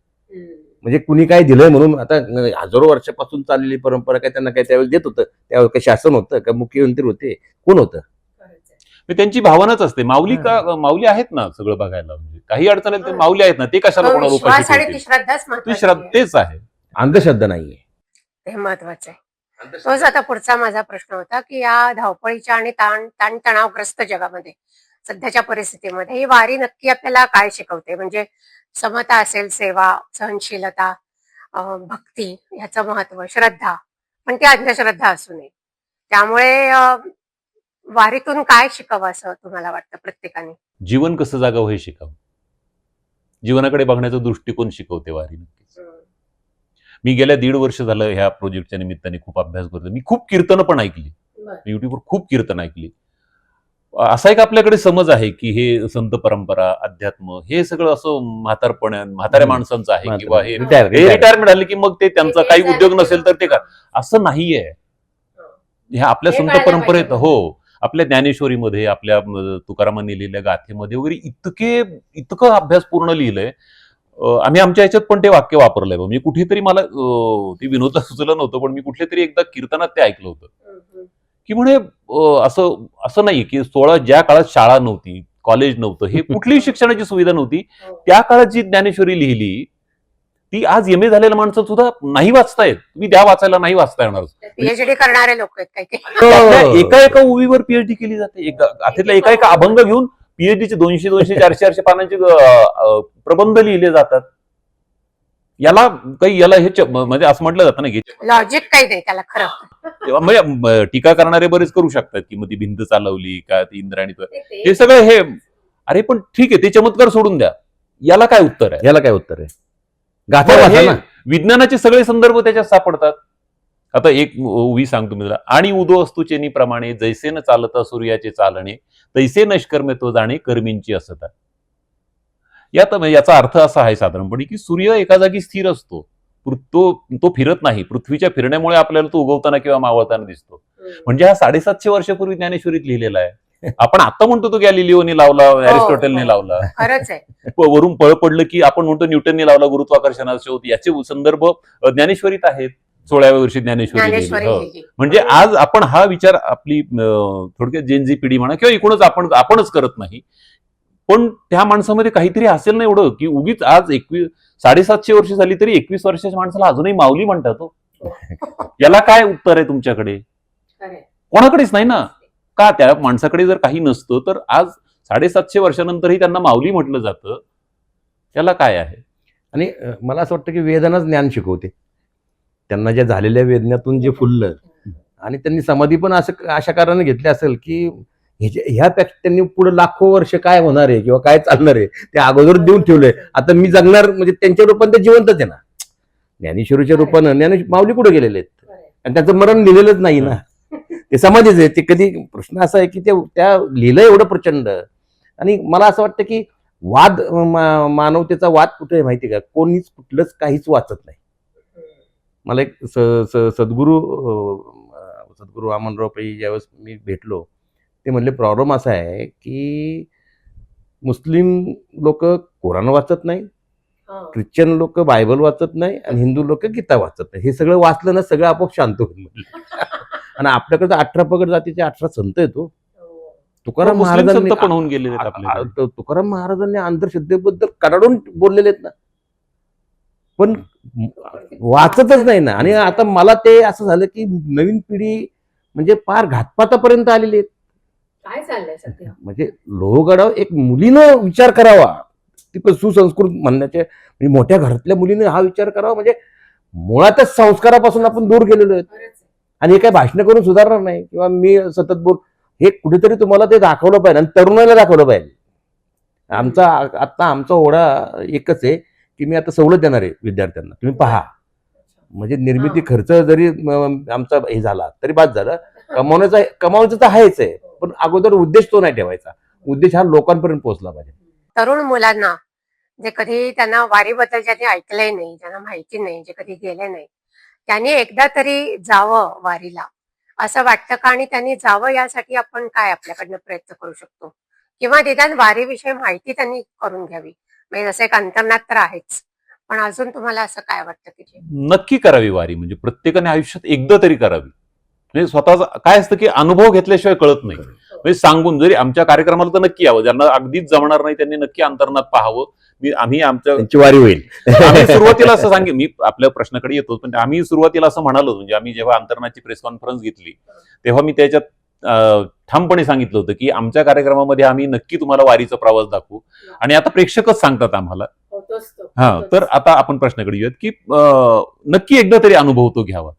म्हणजे कुणी काय दिलंय म्हणून, आता हजारो वर्षापासून चाललेली परंपरा काय त्यांना काय त्यावेळेस देत होतं? त्यावेळेस काय शासन होतं का, मुख्यमंत्री होते, कोण होतं? त्यांची भावनाच असते. माऊली आहेत ना सगळं बघायला, म्हणजे काही अडचण आहे, माऊली आहेत ना, ते कशाला कोणाला उपाशी, तेच आहे, अंधश्रद्धा नाहीये, हे महत्वाचं आहे. तोच आता पुढचा माझा प्रश्न होता की या धावपळीच्या आणि ताणतणावग्रस्त जगामध्ये, सध्याच्या परिस्थितीमध्ये ही वारी नक्की आपल्याला काय शिकवते? म्हणजे समता असेल, सेवा, सहनशीलता, भक्ती, ह्याचं महत्व, श्रद्धा, पण ती अंधश्रद्धा असू नये. त्यामुळे वारीतून काय शिकावं असं तुम्हाला वाटतं प्रत्येकाने? जीवन कसं जागावं हे शिकावं, जीवनाकडे बघण्याचा दृष्टिकोन शिकवते वारी नक्कीच. मी गेल्या 1.5 वर्ष झालं ह्या प्रोजेक्टच्या निमित्ताने खूप अभ्यास करतो. मी खूप कीर्तनं पण ऐकली, युट्यूबवर खूप कीर्तन ऐकली. असा एक आपल्याकडे समज आहे की हे संत परंपरा, अध्यात्म हे सगळं असं म्हाताऱ्या माणसांचं आहे, किंवा हे रिटायरमेंट झाले की मग ते त्यांचा काही उद्योग नसेल तर ते कर, असं नाहीये. ह्या आपल्या संत परंपरेत, हो, आपल्या ज्ञानेश्वरीमध्ये, आपल्या तुकारामांनी लिहिलेल्या गाथेमध्ये वगैरे इतकं अभ्यासपूर्ण लिहिलंय. आम्ही आमच्या ह्याच्यात पण ते वाक्य वापरलंय म्हणजे कुठेतरी मला ती विनोदला सुचलं नव्हतं, पण मी कुठल्या तरी एकदा कीर्तनात ते ऐकलं होतं की म्हणे असं असं नाही की ज्या काळात शाळा नव्हती, कॉलेज नव्हतं, हे कुठलीही शिक्षणाची सुविधा नव्हती, त्या काळात जी ज्ञानेश्वरी लिहिली ती आज एम ए झालेल्या माणसं सुद्धा नाही वाचतायत. तुम्ही द्या वाचायला, नाही वाचता येणार. पीएचडी करणारे लोक आहेत काही त्यातल्या एका एका ओवीवर पीएचडी केली जाते. त्यातल्या एका एका अभंग घेऊन पीएचडीचे 200 400 पानांचे प्रबंध लिहिले जातात. याला हे म्हणजे असं म्हटलं जातं ना की लॉजिक काही नाही त्याला खरं. म्हणजे टीका करणारे बरेच करू शकतात की मग ती भिंत चालवली का, ती इंद्राणी, हे सगळं हे अरे पण ठीक आहे, ते चमत्कार सोडून द्या, याला काय उत्तर आहे? याला काय उत्तर आहे? गाथा वाचा ना. विज्ञानाचे सगळे संदर्भ त्याच्यात सापडतात. आता एक उभी सांगतो मी तुला. आणि उदो असतो चेनी प्रमाणे जैसे न चालता सूर्याचे चालणे, तैसे नष्कर्मे तो जाणे कर्मींची असता. याचा अर्थ असा आहे साधारणपणे की सूर्य एका जागी स्थिर असतो, तो फिरत नाही. पृथ्वीच्या फिरण्यामुळे आपल्याला तो उगवताना किंवा मावळताना दिसतो. म्हणजे हा 750 वर्षापूर्वी ज्ञानेश्वरीत लिहिलेला आहे. आपण आता म्हणतो तो गॅलिलिओने लावला, अरिस्टॉटलने लावला, खरंच आहे. वरून पळ पडलं की आपण म्हणतो न्यूटनने लावला गुरुत्वाकर्षणाचा शोध. याचे संदर्भ ज्ञानेश्वरीत आहेत. 16व्या वर्षी ज्ञानेश्वरी लिहिली. म्हणजे आज आपण हा विचार आपली थोडक्यात जेनझी पिढी म्हणा किंवा एकूणच आपणच करत नाही, पण त्या माणसामध्ये काहीतरी असेल ना एवढं की उगीच आज 750 वर्ष झाली तरी 21 वर्षाच्या माणसाला अजूनही माऊली म्हणतात. याला काय उत्तर आहे तुमच्याकडे? कोणाकडेच नाही ना. का त्या माणसाकडे जर काही नसतं तर आज 750 वर्षानंतरही त्यांना माऊली म्हटलं जातं. याला काय आहे? आणि मला असं वाटतं की वेदांनाच ज्ञान शिकवते. त्यांना ज्या झालेल्या वेदनातून जे फुललं, आणि त्यांनी समाधी पण असं अशा कारणाने घेतली असेल की ह्यापेक्षा त्यांनी पुढे लाखो वर्ष काय होणार आहे किंवा काय चालणार आहे ते अगोदर देऊन ठेवलंय. आता मी जगणार म्हणजे त्यांच्या रूपाने ते जिवंतच आहे ना. ज्ञानेश्वरीच्या रूपानं माऊली कुठे गेलेले आहेत आणि त्यांचं मरण लिहिलेलंच नाही ना. ते समाधीच आहे. ते कधी प्रश्न असा आहे की त्या लिहिलं एवढं प्रचंड. आणि मला असं वाटतं की वाद, मानवतेचा वाद कुठे आहे माहिती का? कोणीच कुठलंच काहीच वाचत नाही. मला एक सद्गुरू वामनराव पै ज्यावेळेस मी भेटलो, ते म्हणले प्रॉब्लेम असा आहे की मुस्लिम लोक कुराण वाचत नाही, ख्रिश्चन लोक बायबल वाचत नाही, आणि हिंदू लोक गीता वाचत नाही. हे सगळं वाचलं ना सगळं आपोआप शांत होईल म्हणलं. आणि आपल्याकडे 18 पगड जातीचे 18 संत येतो. तुकाराम महाराजांनी पण होऊन गेलेले आहेत आपल्याकडे. तुकाराम महाराजांनी अंधश्रद्धेबद्दल कडाडून बोललेले आहेत ना, पण वाचतच नाही ना. आणि आता मला ते असं झालं की नवीन पिढी म्हणजे फार घातपातापर्यंत आलेली आहे. काय चाललंय सध्या? म्हणजे लोहगडावर एक मुलीनं विचार करावा, ती पण सुसंस्कृत म्हणण्याचे, म्हणजे मोठ्या घरातल्या मुलीने हा विचार करावा. म्हणजे मुळातच संस्कारापासून आपण दूर गेलेलो आहेत. आणि हे काही भाषण करून सुधारणार नाही किंवा मी सतत बोल, हे कुठेतरी तुम्हाला ते दाखवलं पाहिजे आणि तरुणाला दाखवलं पाहिजे. आमचा ओढा एकच आहे की मी आता सवलत देणार आहे विद्यार्थ्यांना, तुम्ही पहा. म्हणजे निर्मिती खर्च जरी आमचा हे झाला तरी बाद झाला. कमावण्याचं तर आहेच आहे, पण अगोदर उद्देश तो नाही ठेवायचा. उद्देश हा लोकांपर्यंत पोहोचला पाहिजे. तरुण मुलांना जे कधी त्यांना वारीबद्दल ज्यांनी ऐकलंय नाही, ज्यांना माहिती नाही, जे कधी गेले नाही, त्यांनी एकदा तरी जावं वारीला असं वाटतं का? आणि त्यांनी जावं यासाठी आपण काय आपल्याकडनं प्रयत्न करू शकतो? किंवा निदान वारीविषयी माहिती त्यांनी करून घ्यावी. म्हणजे जसं एक अंतर्नाद तर आहेच, पण अजून तुम्हाला असं काय वाटतं की नक्की करावी वारी? म्हणजे प्रत्येकाने आयुष्यात एकदा तरी करावी. म्हणजे स्वतःचा काय असतं की अनुभव घेतल्याशिवाय कळत नाही. म्हणजे सांगून जरी आमच्या कार्यक्रमाला तर नक्की यावं, ज्यांना अगदीच जमणार नाही त्यांनी नक्की अंतर्नाद पाहावं. आम्ही आमच्या वारी होईल. आम्ही सुरुवातीला असं सांगेन, मी आपल्या प्रश्नाकडे येतो, पण आम्ही सुरुवातीला असं म्हणालो, म्हणजे आम्ही जेव्हा अंतर्नादची प्रेस कॉन्फरन्स घेतली तेव्हा मी त्याच्यात ठामपणे सांगितलं होतं की आमच्या कार्यक्रमामध्ये आम्ही नक्की तुम्हाला वारीचा प्रवास दाखवू. आणि आता प्रेक्षकच सांगतात आम्हाला. तर आता आपण प्रश्नाकडे येऊयात की नक्की एकदा तरी अनुभव तो घ्यावा.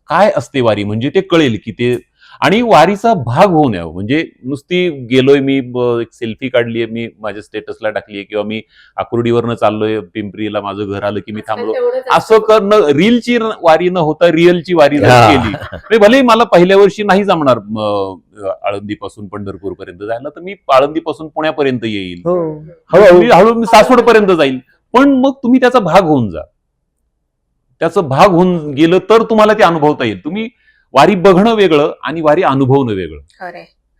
काय असते वारी म्हणजे ते कळेल की ते, आणि वारीचा भाग होऊन यावं. म्हणजे नुसती गेलोय मी, एक सेल्फी काढलीये मी माझ्या स्टेटसला टाकलीये, किंवा मी आकुर्डीवरनं चाललोय पिंपरीला, माझं घर आलं की मी थांबलो, असं करणं. रीलची वारी न होता रिअलची वारी जर केली, भले मला पहिल्या वर्षी नाही जमणार आळंदीपासून पंढरपूर पर्यंत जायला, तर मी आळंदीपासून पुण्यापर्यंत येईल, हळूहळू मी सासवड पर्यंत जाईल, पण मग तुम्ही त्याचा भाग होऊन जा. त्याचं भाग होऊन गेलं तर तुम्हाला ते अनुभवता येईल. तुम्ही वारी बघणं वेगळं आणि वारी अनुभवणं वेगळं.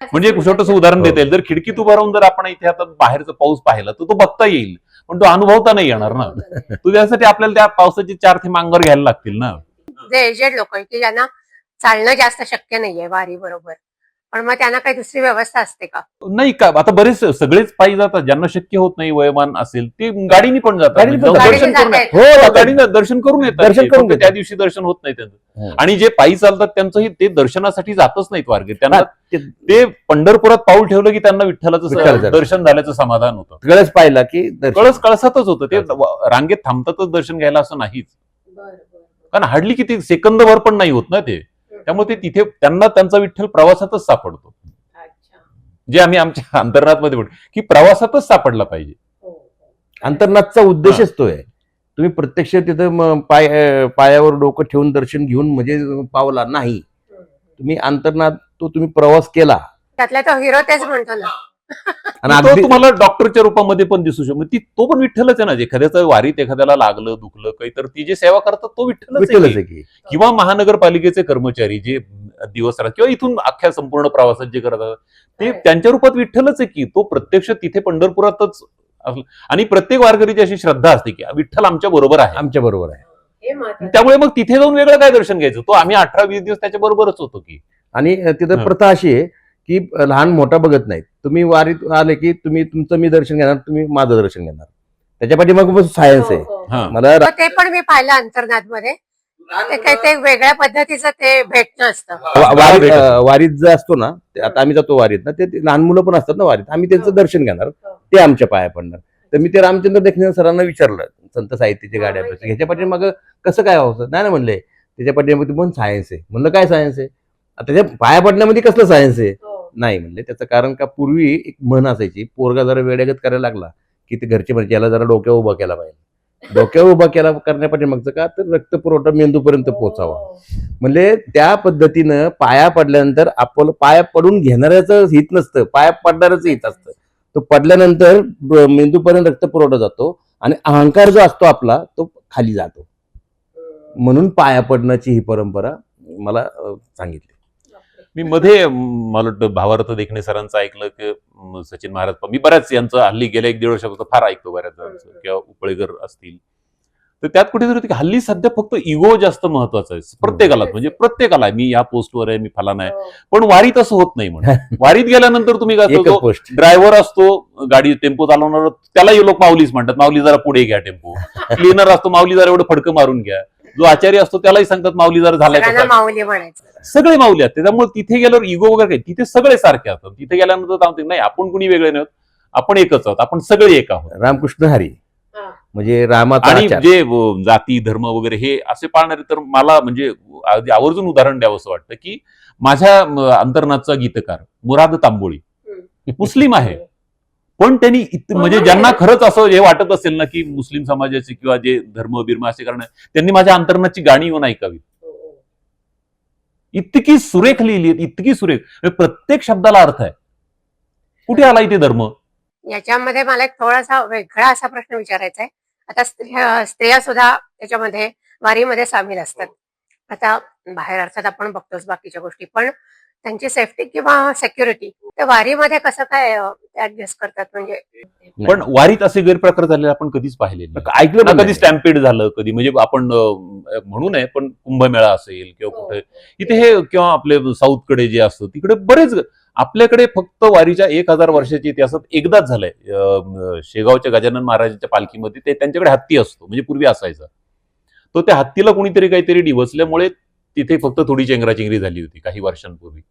म्हणजे एक छोटंसं उदाहरण देता येईल. जर खिडकीत उभं राहून जर आपण इथे आता बाहेरचा पाऊस पाहिला तर तो बघता येईल, पण तो अनुभवता नाही येणार ना. तो त्यासाठी आपल्याला त्या पावसाचे 4 थेंब अंगावर घ्यायला लागतील ना. जे एजेड लोक आहे की ज्यांना चालणं जास्त शक्य नाहीये वारी बरोबर, पण मग त्यांना काही दुसरी व्यवस्था असते का? नाही का, आता बरेच सगळेच पायी जातात, ज्यांना शक्य होत नाही वयोमान असेल ते गाडीने पण जातात. गाडीने पण म्हणजे जातात. दर्शन करून गाडीने हो, जातात. गाडीने दर्शन करून येतात. दर्शन करून फक्त त्या दिवशी दर्शन होत नाही त्यांचं. आणि जे पायी चालतात त्यांचंही ते दर्शनासाठी जातच नाहीत वारकरी. त्यांना ते पंढरपुरात पाऊल ठेवलं की त्यांना विठ्ठलाचं विठ्ठलाचं दर्शन झाल्याचं समाधान होतं. कळस पाहिला की कळसातच होतं ते. रांगेत थांबतातच दर्शन घ्यायला असं नाहीच, कारण हार्डली किती सेकंदभर पण नाही होत ना ते. त्यामुळे ते तिथे त्यांना त्यांचा विठ्ठल प्रवासातच सापडतो. जे आम्ही आमच्या अंतर्नाथमध्ये म्हणतो की प्रवासातच सापडला पाहिजे. अंतर्नाथचा उद्देशच तो आहे. तुम्ही प्रत्यक्ष तिथं पायावर डोकं ठेवून दर्शन घेऊन म्हणजे पावला नाही. तुम्ही अंतर्नाथ तो तुम्ही प्रवास केला त्यातला तो हिरो तेच म्हणतो ना. आणि तो अगदी तुम्हाला डॉक्टरच्या रूपामध्ये पण दिसू शकतो. तो पण विठ्ठलच आहे ना. एखाद्याचं वारीत एखाद्याला लागलं दुखलं काही तर ती जे सेवा करतात तो विठ्ठलच विठ्ठलच आहे. आहे की. किंवा महानगरपालिकेचे कर्मचारी जे दिवस राहतात किंवा इथून अख्ख्या संपूर्ण प्रवासात जे करतात ते त्यांच्या रूपात विठ्ठलच आहे की. तो प्रत्यक्ष तिथे पंढरपुरातच आणि प्रत्येक वारकरीची अशी श्रद्धा असते की विठ्ठल आमच्या बरोबर आहे. आमच्या बरोबर आहे. त्यामुळे मग तिथे जाऊन वेगळं काय दर्शन घ्यायचं. तो आम्ही 18-20 दिवस त्याच्या बरोबरच होतो की. आणि तिथं प्रथा अशी आहे की लहान मोठा बघत नाहीत. तुम्ही वारीत आले की तुम्ही तुमचं मी दर्शन घेणार, तुम्ही माझं दर्शन घेणार. त्याच्या पाठी मग सायन्स आहे. हा. मला ते पण मी पाहिलं अंतर्नाथ मध्ये. ते काही ते वेगळ्या पद्धतीचं ते भेटणं असतं. वारीत जे असतो ना, आता आम्ही जातो वारीत ना, ते लहान मुलं पण असतात ना वारीत, आम्ही त्यांचं दर्शन घेणार, ते आमच्या पाया पडणार. तर मी ते रामचंद्र देखणे सरांना विचारलं, संत साहित्याची गाड्या ह्याच्या पाठी मग कसं काय व्हावं. नाही ना म्हणले, त्याच्या पाठीमध्ये पण सायन्स आहे. म्हणलं काय सायन्स आहे, आता त्याच्या पाया पडण्यामध्ये कसलं सायन्स आहे. नाही म्हणले, त्याचं कारण का पूर्वी एक म्हण असायची, पोरगा जरा वेड्यागत करायला लागला की ते घरचे म्हणजे याला जरा डोक्यावर उभा केला पाहिजे. डोक्यावर उभा केला करण्यापाठी मागचं का तर रक्तपुरवठा मेंदूपर्यंत पोहोचावा. म्हणजे त्या पद्धतीनं पाया पडल्यानंतर आपलं पाया पडून घेणाऱ्याचं हित नसतं, पाया पडणारच हित असतं. तो पडल्यानंतर मेंदूपर्यंत रक्तपुरवठा जातो आणि अहंकार जो असतो आपला तो खाली जातो. म्हणून पाया पडण्याची ही परंपरा मला सांगितली. मी मध्ये मला वाटतं भावार्थ देखणे सरांचं ऐकलं की सचिन महाराज, मी बऱ्याच यांचं हल्ली गेल्या 1-1.5 वर्षापासून फार ऐकतो बऱ्याच जणांचं किंवा उपळेकर असतील. तर त्यात कुठेतरी होतं की हल्ली सध्या फक्त इगो जास्त महत्वाचा आहे प्रत्येकाला. म्हणजे प्रत्येकाला मी या पोस्टवर आहे, मी फलाना आहे. पण वारीत असं होत नाही. म्हणून वारीत गेल्यानंतर तुम्ही काय ड्रायव्हर असतो, गाडी टेम्पो चालवणार, त्यालाही लोक माऊलीच म्हणतात. माऊली जरा पुढे घ्या टेम्पो. क्लीनर असतो, माऊली जरा एवढं फडकं मारून घ्या. जो आचार्य असतो त्यालाही सांगतात माऊली जरा झालाय. माऊली म्हणायचं. सगळे माऊली आहेत. त्यामुळे तिथे गेल्यावर इगो वगैरे काही, तिथे सगळे सारखे असतात. तिथे गेल्यानंतर नाही आपण कुणी वेगळे नाही, आपण एकच आहोत, आपण सगळे एक आहोत. रामकृष्ण हरी म्हणजे रामाचा. आणि जे जाती धर्म वगैरे हे असे पाळणारे, तर मला म्हणजे आवर्जून उदाहरण द्यावं असं वाटतं की माझ्या अंतर्नाथचा गीतकार मुराद तांबोळी मुस्लिम आहे, पण त्यांनी म्हणजे ज्यांना खरंच असं हे वाटत असेल ना की मुस्लिम समाजाचे किंवा जे धर्म बिर्म असे कारण, त्यांनी माझ्या अंतर्नाथची गाणी येऊन ऐकावी. इतकी सुरेख लिहिली, इतकी सुरेख, प्रत्येक शब्दाला अर्थ आहे. कुठे आला इथे धर्म. याच्यामध्ये मला एक थोडासा वेगळा असा प्रश्न विचारायचा आहे. आता स्त्रिया सुद्धा त्याच्यामध्ये वारीमध्ये सामील असतात. आता बाहेर अर्थात आपण बघतोच बाकीच्या गोष्टी, पण त्यांची सेफ्टी किंवा सेक्युरिटी त्या वारीमध्ये कसं काय ऍडजस्ट करतात. म्हणजे पण वारीत असे गैरप्रकार झालेले आपण कधीच पाहिले ऐकलं ना. कधी स्टॅम्पेड झालं, कधी म्हणजे आपण म्हणू नये, पण कुंभमेळा असेल किंवा कुठे इथे हे किंवा आपले साऊथकडे जे असतं तिकडे बरेच. आपल्याकडे फक्त वारीच्या 1000 वर्षाच्या इतिहासात एकदाच झालंय, शेगावच्या गजानन महाराजांच्या पालखीमध्ये ते त्यांच्याकडे हत्ती असतो, म्हणजे पूर्वी असायचा. तो त्या हत्तीला कोणीतरी काहीतरी डिवचल्यामुळे तिथे फक्त थोडी चेंगराचेंगरी झाली होती काही वर्षांपूर्वी.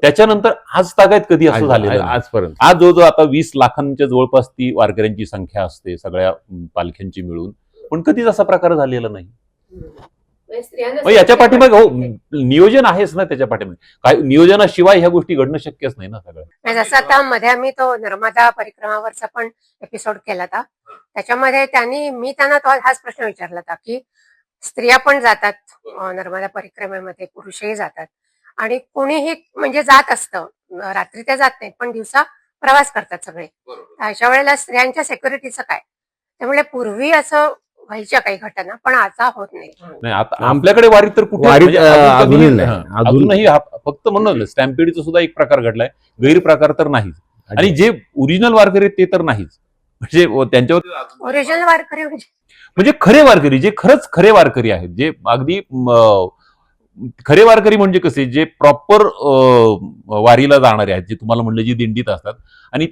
त्याच्यानंतर आज तागायत कधी असं झालेलं आजपर्यंत. आज जो आता 20 लाखांच्या जवळपास ती वारकऱ्यांची संख्या असते सगळ्या पालख्यांची मिळून, पण कधीच असा प्रकार झालेला नाही. याच्या पाठीमागे हो नियोजन आहेच ना. त्याच्या पाठीमागे काय नियोजनाशिवाय ह्या गोष्टी घडणं शक्यच नाही ना सगळं. जसं आता मध्ये आम्ही तो नर्मदा परिक्रमावरचा पण एपिसोड केला होता, त्याच्यामध्ये मी त्यांना हाच प्रश्न विचारला होता की स्त्रिया पण जातात नर्मदा परिक्रमेमध्ये, पुरुषही जातात आणि कोणीही म्हणजे जात असतं. रात्री ते जात नाही, पण दिवसा प्रवास करतात सगळे. अशा वेळेला स्त्रियांच्या सेक्युरिटीचं काय. त्यामुळे पूर्वी असं व्हायच्या काही घटना, पण आता होत नाही. आता आपल्याकडे वारीत तर कुठे अजूनही फक्त म्हणून स्टॅम्पेडचा सुद्धा एक प्रकार घडलाय, गैरप्रकार तर नाहीच. आणि जे ओरिजिनल वारकरी ते तर नाहीच. म्हणजे त्यांच्यावर ओरिजिनल वारकरी म्हणजे खरे वारकरी, जे खरंच खरे वारकरी आहेत, जे अगदी खरे वारकरी म्हणजे कसे, जे प्रॉपर वारीला जाणारे आहेत, जे तुम्हाला म्हणलं जी दिंडीत असतात. आणि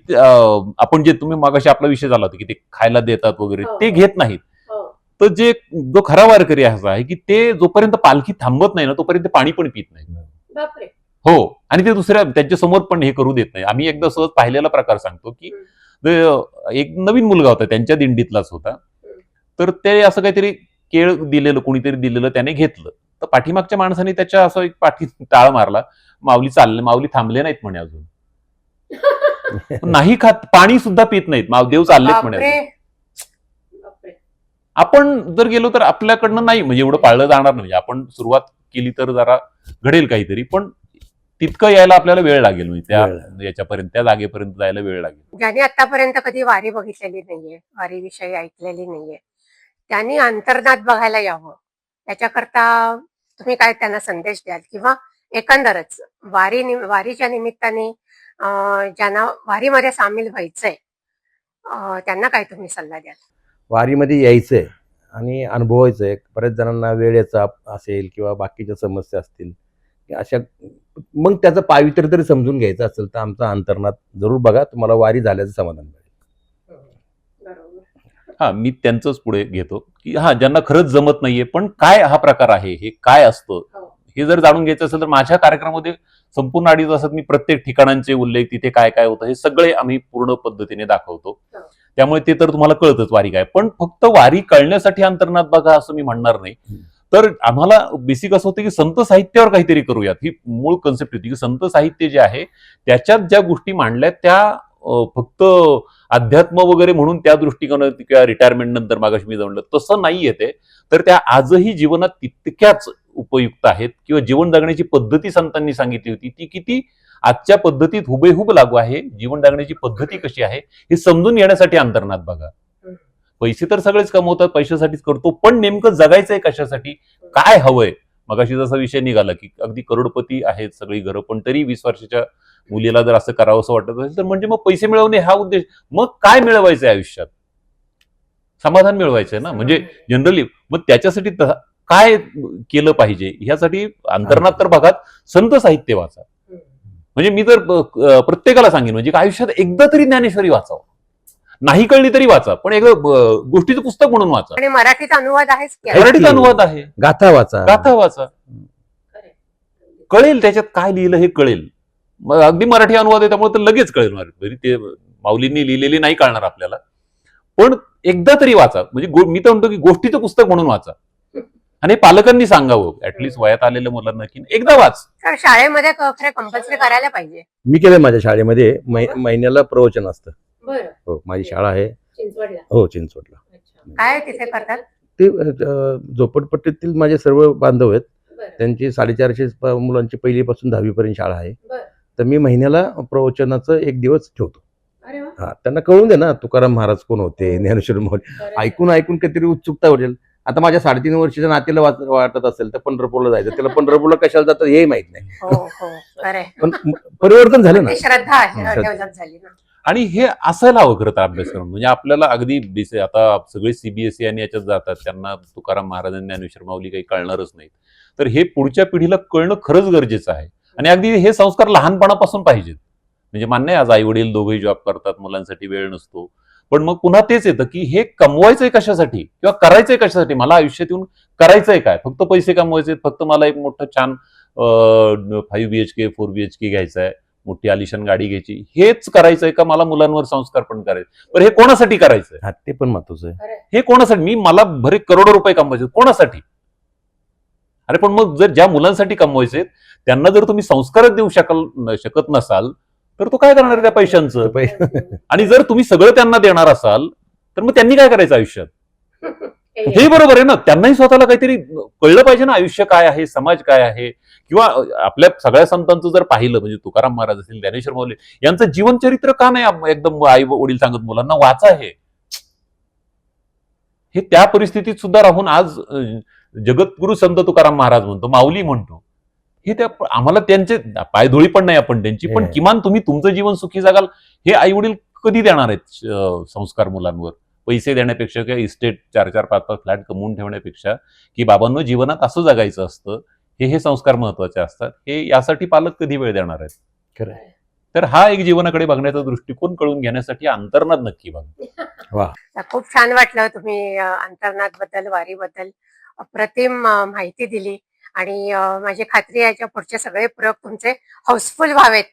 आपण जे तुम्ही मागाशी आपला विषय झाला होता की ते खायला देतात वगैरे, ते घेत नाहीत. तर जो खरा वारकरी असा आहे की ते जोपर्यंत पालखी थांबत नाही ना तोपर्यंत पाणी पण पित नाही. बापरे. हो, आणि ते दुसऱ्या त्यांच्या समोर पण हे करू देत नाही. आम्ही एकदा सहज पाहिलेला प्रकार सांगतो की एक नवीन मुलगा होता, त्यांच्या दिंडीतलाच होता. तर ते असं काहीतरी केळ दिलेलं, कोणीतरी दिलेलं, त्याने घेतलं. तर पाठीमागच्या माणसाने त्याच्या असं एक पाठी टाळ मारला. माऊली थांबले नाहीत म्हणे अजून. नाही खात, पाणी सुद्धा पित नाहीत, देव चाललेत म्हणे अजून. आपण जर गेलो तर आपल्याकडनं नाही म्हणजे एवढं पाळलं जाणार नाही. आपण सुरुवात केली तर जरा घडेल काहीतरी, पण तितकं यायला आपल्याला वेळ लागेल. म्हणजे त्या याच्यापर्यंत, त्या जागेपर्यंत जायला वेळ लागेल. ज्यांनी आतापर्यंत कधी वारी बघितलेली नाहीये, वारीविषयी ऐकलेली नाहीये, त्यांनी अंतर्नाद बघायला यावं. त्याच्याकरता तुम्ही काय त्यांना संदेश द्याल? किंवा एकंदरच वारीच्या निमित्ताने ज्यांना वारीमध्ये सामील व्हायचंय त्यांना काय तुम्ही सल्ला द्याल? वारीमध्ये यायचंय आणि अनुभवायचंय. बऱ्याच जणांना वेळेचा असेल किंवा बाकीच्या समस्या असतील, अशा मग त्याचं पावित्र्य तरी समजून घ्यायचं असेल तर आमचा अंतर्नाद जरूर बघा, तुम्हाला वारी झाल्याचं समाधान मिळेल. हा, मी त्यांचंच पुढे घेतो की ज्यांना खरंच जमत नाहीये, पण काय हा प्रकार आहे, हे काय असतं, हे जर जाणून घ्यायचं असेल तर माझ्या कार्यक्रमामध्ये संपूर्ण 2.5 तासात मी प्रत्येक ठिकाणांचे उल्लेख, तिथे काय काय होतं, हे सगळे आम्ही पूर्ण पद्धतीने दाखवतो. त्यामुळे ते तर तुम्हाला कळतच वारी काय. पण फक्त वारी कळण्यासाठी अंतर्नाद बघा असं मी म्हणणार नाही. तर आम्हाला बेसिक असं होतं की संत साहित्यावर काहीतरी करूयात, ही मूळ कन्सेप्ट होती की संत साहित्य जे आहे त्याच्यात ज्या गोष्टी मांडल्यात त्या फक्त अध्यात्म वगैरे म्हणून त्या दृष्टिकोनात किंवा रिटायरमेंट नंतर मागाशी मी जमलं तसं नाही येते. तर त्या आजही जीवनात तितक्याच उपयुक्त आहेत, किंवा जीवन जगण्याची पद्धती संतांनी सांगितली होती ती किती आजच्या पद्धतीत हुबेहूब लागू आहे, जीवन जगण्याची पद्धती कशी आहे हे समजून घेण्यासाठी अंतर्नाद बघा. पैसे तर सगळेच कमवतात, पैशासाठीच करतो, पण नेमकं जगायचंय कशासाठी, काय हवंय. मगाशी जसा विषय निघाला की अगदी करोडपती आहेत सगळी घरं, पण तरी 20 वर्षाच्या मुलीला जर असं करावं असं वाटत असेल तर म्हणजे मग पैसे मिळवणे हा उद्देश. मग काय मिळवायचंय आयुष्यात? समाधान मिळवायचंय ना. म्हणजे जनरली मग त्याच्यासाठी काय केलं पाहिजे ह्यासाठी अंतर्नाद तर बघा, संत साहित्य वाचा. म्हणजे मी तर प्रत्येकाला सांगेन म्हणजे आयुष्यात एकदा तरी ज्ञानेश्वरी वाचावं, नाही कळली तरी वाचा, पण एकदा गोष्टीचं पुस्तक म्हणून वाचा. आणि मराठीत अनुवाद आहेच, मराठीत अनुवाद आहे, गाथा वाचा, कळेल त्याच्यात काय लिहिलं हे कळेल. अगदी मराठी अनुवाद आहे त्यामुळे तर लगेच कळेल. ते माऊलींनी लिहिलेली नाही कळणार आपल्याला, पण एकदा तरी वाचा. म्हणजे मी तर म्हणतो की गोष्टीचं पुस्तक म्हणून वाचा. आणि पालकांनी सांगावं ऍटलिस्ट वयात आलेल्या मुलांना की एकदा वाच. तर शाळेमध्ये कंपल्सरी करायला पाहिजे. मी केलंय माझ्या शाळेमध्ये, महिन्याला प्रवचन असतं. हो, माझी शाळा आहे हो चिंचवडला. काय तिथे करतात? ते झोपडपट्टीतील माझे सर्व बांधव आहेत, त्यांची 450 मुलांची 1ली पासून 10वी पर्यंत शाळा आहे. तर मी महिन्याला प्रवचनाचं 1 दिवस ठेवतो. हा, त्यांना कळून दे ना तुकाराम महाराज कोण होते, ज्ञानेश्वर माऊली. ऐकून काहीतरी उत्सुकता वाटेल. आता माझ्या 3.5 वर्षाच्या नातीला वाटत असेल तर पंढरपूरला जायचं, त्याला पंढरपूरला कशाला जातात हे माहित नाही. पण परिवर्तन झालं ना, श्रद्धा डेव्हलप झाली ना. आणि हे असायला हवं खरं तर अभ्यासक्रम. म्हणजे आपल्याला अगदी आता सगळे सीबीएसई आणि याच्यात जातात, त्यांना तुकाराम महाराज आणि ज्ञानेश्वर माऊली काही कळणारच नाही. तर हे पुढच्या पिढीला कळणं खरंच गरजेचं आहे. आणि अगदी हे संस्कार लहानपणापासून पाहिजेत. म्हणजे मान्य आहे आज आई वडील दोघेही जॉब करतात, मुलांसाठी वेळ नसतो, पण मग पुन्हा तेच येतं की हे कमवायचंय कशासाठी किंवा करायचंय कशासाठी, मला आयुष्यात येऊन करायचंय काय, फक्त पैसे कमवायचे, फक्त मला एक मोठं छान 5 BHK 4 BHK घ्यायचं आहे, मोठी आलिशान गाडी घ्यायची, हेच करायचंय का, मला मुलांवर संस्कार पण करायचे, पण हे कोणासाठी करायचंय, ते पण महत्वाचं आहे. हे कोणासाठी, मला भरे करोडो रुपये कमवायचे कोणासाठी. अरे पण मग जर ज्या मुलांसाठी कमवायचे त्यांना जर तुम्ही संस्कारच देऊ शकत नसाल तर तो काय करणार त्या पैशांचं. आणि जर तुम्ही सगळं त्यांना देणार असाल तर मग त्यांनी काय करायचं आयुष्यात, हे बरोबर आहे ना. त्यांनाही स्वतःला काहीतरी कळलं पाहिजे ना, आयुष्य काय आहे, समाज काय आहे. किंवा आपल्या सगळ्या संतांचं जर पाहिलं, म्हणजे तुकाराम महाराज असतील, ज्ञानेश्वर माऊली यांचं जीवनचरित्र का नाही एकदम आई वडील सांगत मुलांना वाचा, हे त्या परिस्थितीत सुद्धा राहून आज जगद्गुरु संत तुकाराम महाराज म्हणतो, माऊली म्हणतो. हे त्या आम्हाला त्यांचे पायधुळी पण नाही आपण त्यांची, पण किमान तुम्ही तुमचं जीवन सुखी जगाल हे आई वडील कधी देणार आहेत संस्कार मुलांवर? पैसे देण्यापेक्षा किंवा इस्टेट 4-4, 5-5 फ्लॅट कमवून ठेवण्यापेक्षा की बाबांनो जीवनात असं जगायचं असतं, हे संस्कार महत्वाचे असतात, हे यासाठी पालक कधी वेळ देणार आहेत? खरं तर हा एक जीवनाकडे बघण्याचा दृष्टिकोन कळून घेण्यासाठी अंतर्नाद नक्की बघा. खूप छान वाटलं. तुम्ही अंतर्नाद बद्दल, वारीबद्दल अप्रतिम माहिती दिली आणि माझी खात्री आहे याच्या पुढचे सगळे प्रयोग तुमचे हाऊसफुल व्हावेत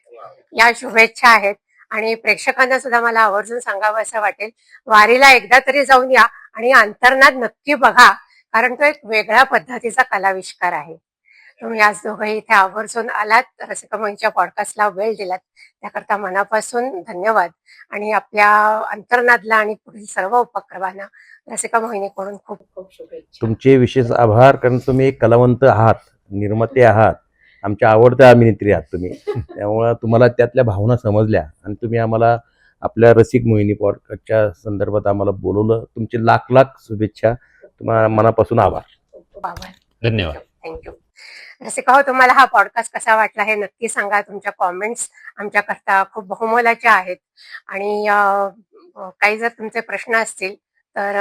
या शुभेच्छा आहेत. आणि प्रेक्षकांना सुद्धा मला आवर्जून सांगावं असं वाटेल, वारीला एकदा तरी जाऊन या आणि अंतर्नाद नक्की बघा, कारण तो एक वेगळ्या पद्धतीचा कलाविष्कार आहे. तुम्ही आज दोघंही इथे आवर्जून आलात, रसिका मोहिनीच्या पॉडकास्टला वेळ दिलात, त्याकरता मनापासून धन्यवाद. आणि आपल्या अंतर्नादला आणि पुढील सर्व उपक्रमांना रसिका मोहिनीकडून खूप खूप शुभेच्छा. तुमचे विशेष आभार, कारण तुम्ही एक कलावंत आहात, निर्माते आहात, आमच्या आवडत्या अभिनेत्री आहात तुम्ही. त्यामुळं तुम्हाला त्यातल्या भावना समजल्या आणि तुम्ही आम्हाला आपल्या रसिक मोहिनी पॉडकास्टच्या संदर्भात आम्हाला बोलवलं. तुमचे लाख लाख शुभेच्छा. तुम्हाला मनापासून आभार. खूप खूप आभार. धन्यवाद. थँक्यू. रसिका हो, तुम्हाला हा पॉडकास्ट कसा वाटला हे नक्की सांगा. तुमच्या कॉमेंट्स आमच्याकरता खूप बहुमोलाच्या आहेत. आणि काही जर तुमचे प्रश्न असतील तर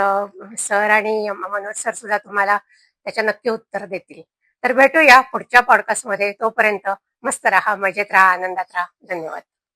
सर आणि मनोज सर सुद्धा तुम्हाला त्याच्या नक्की उत्तर देतील. तर भेटूया पुढच्या पॉडकास्टमध्ये. तोपर्यंत मस्त राहा, मजेत राहा, आनंदात राहा. धन्यवाद.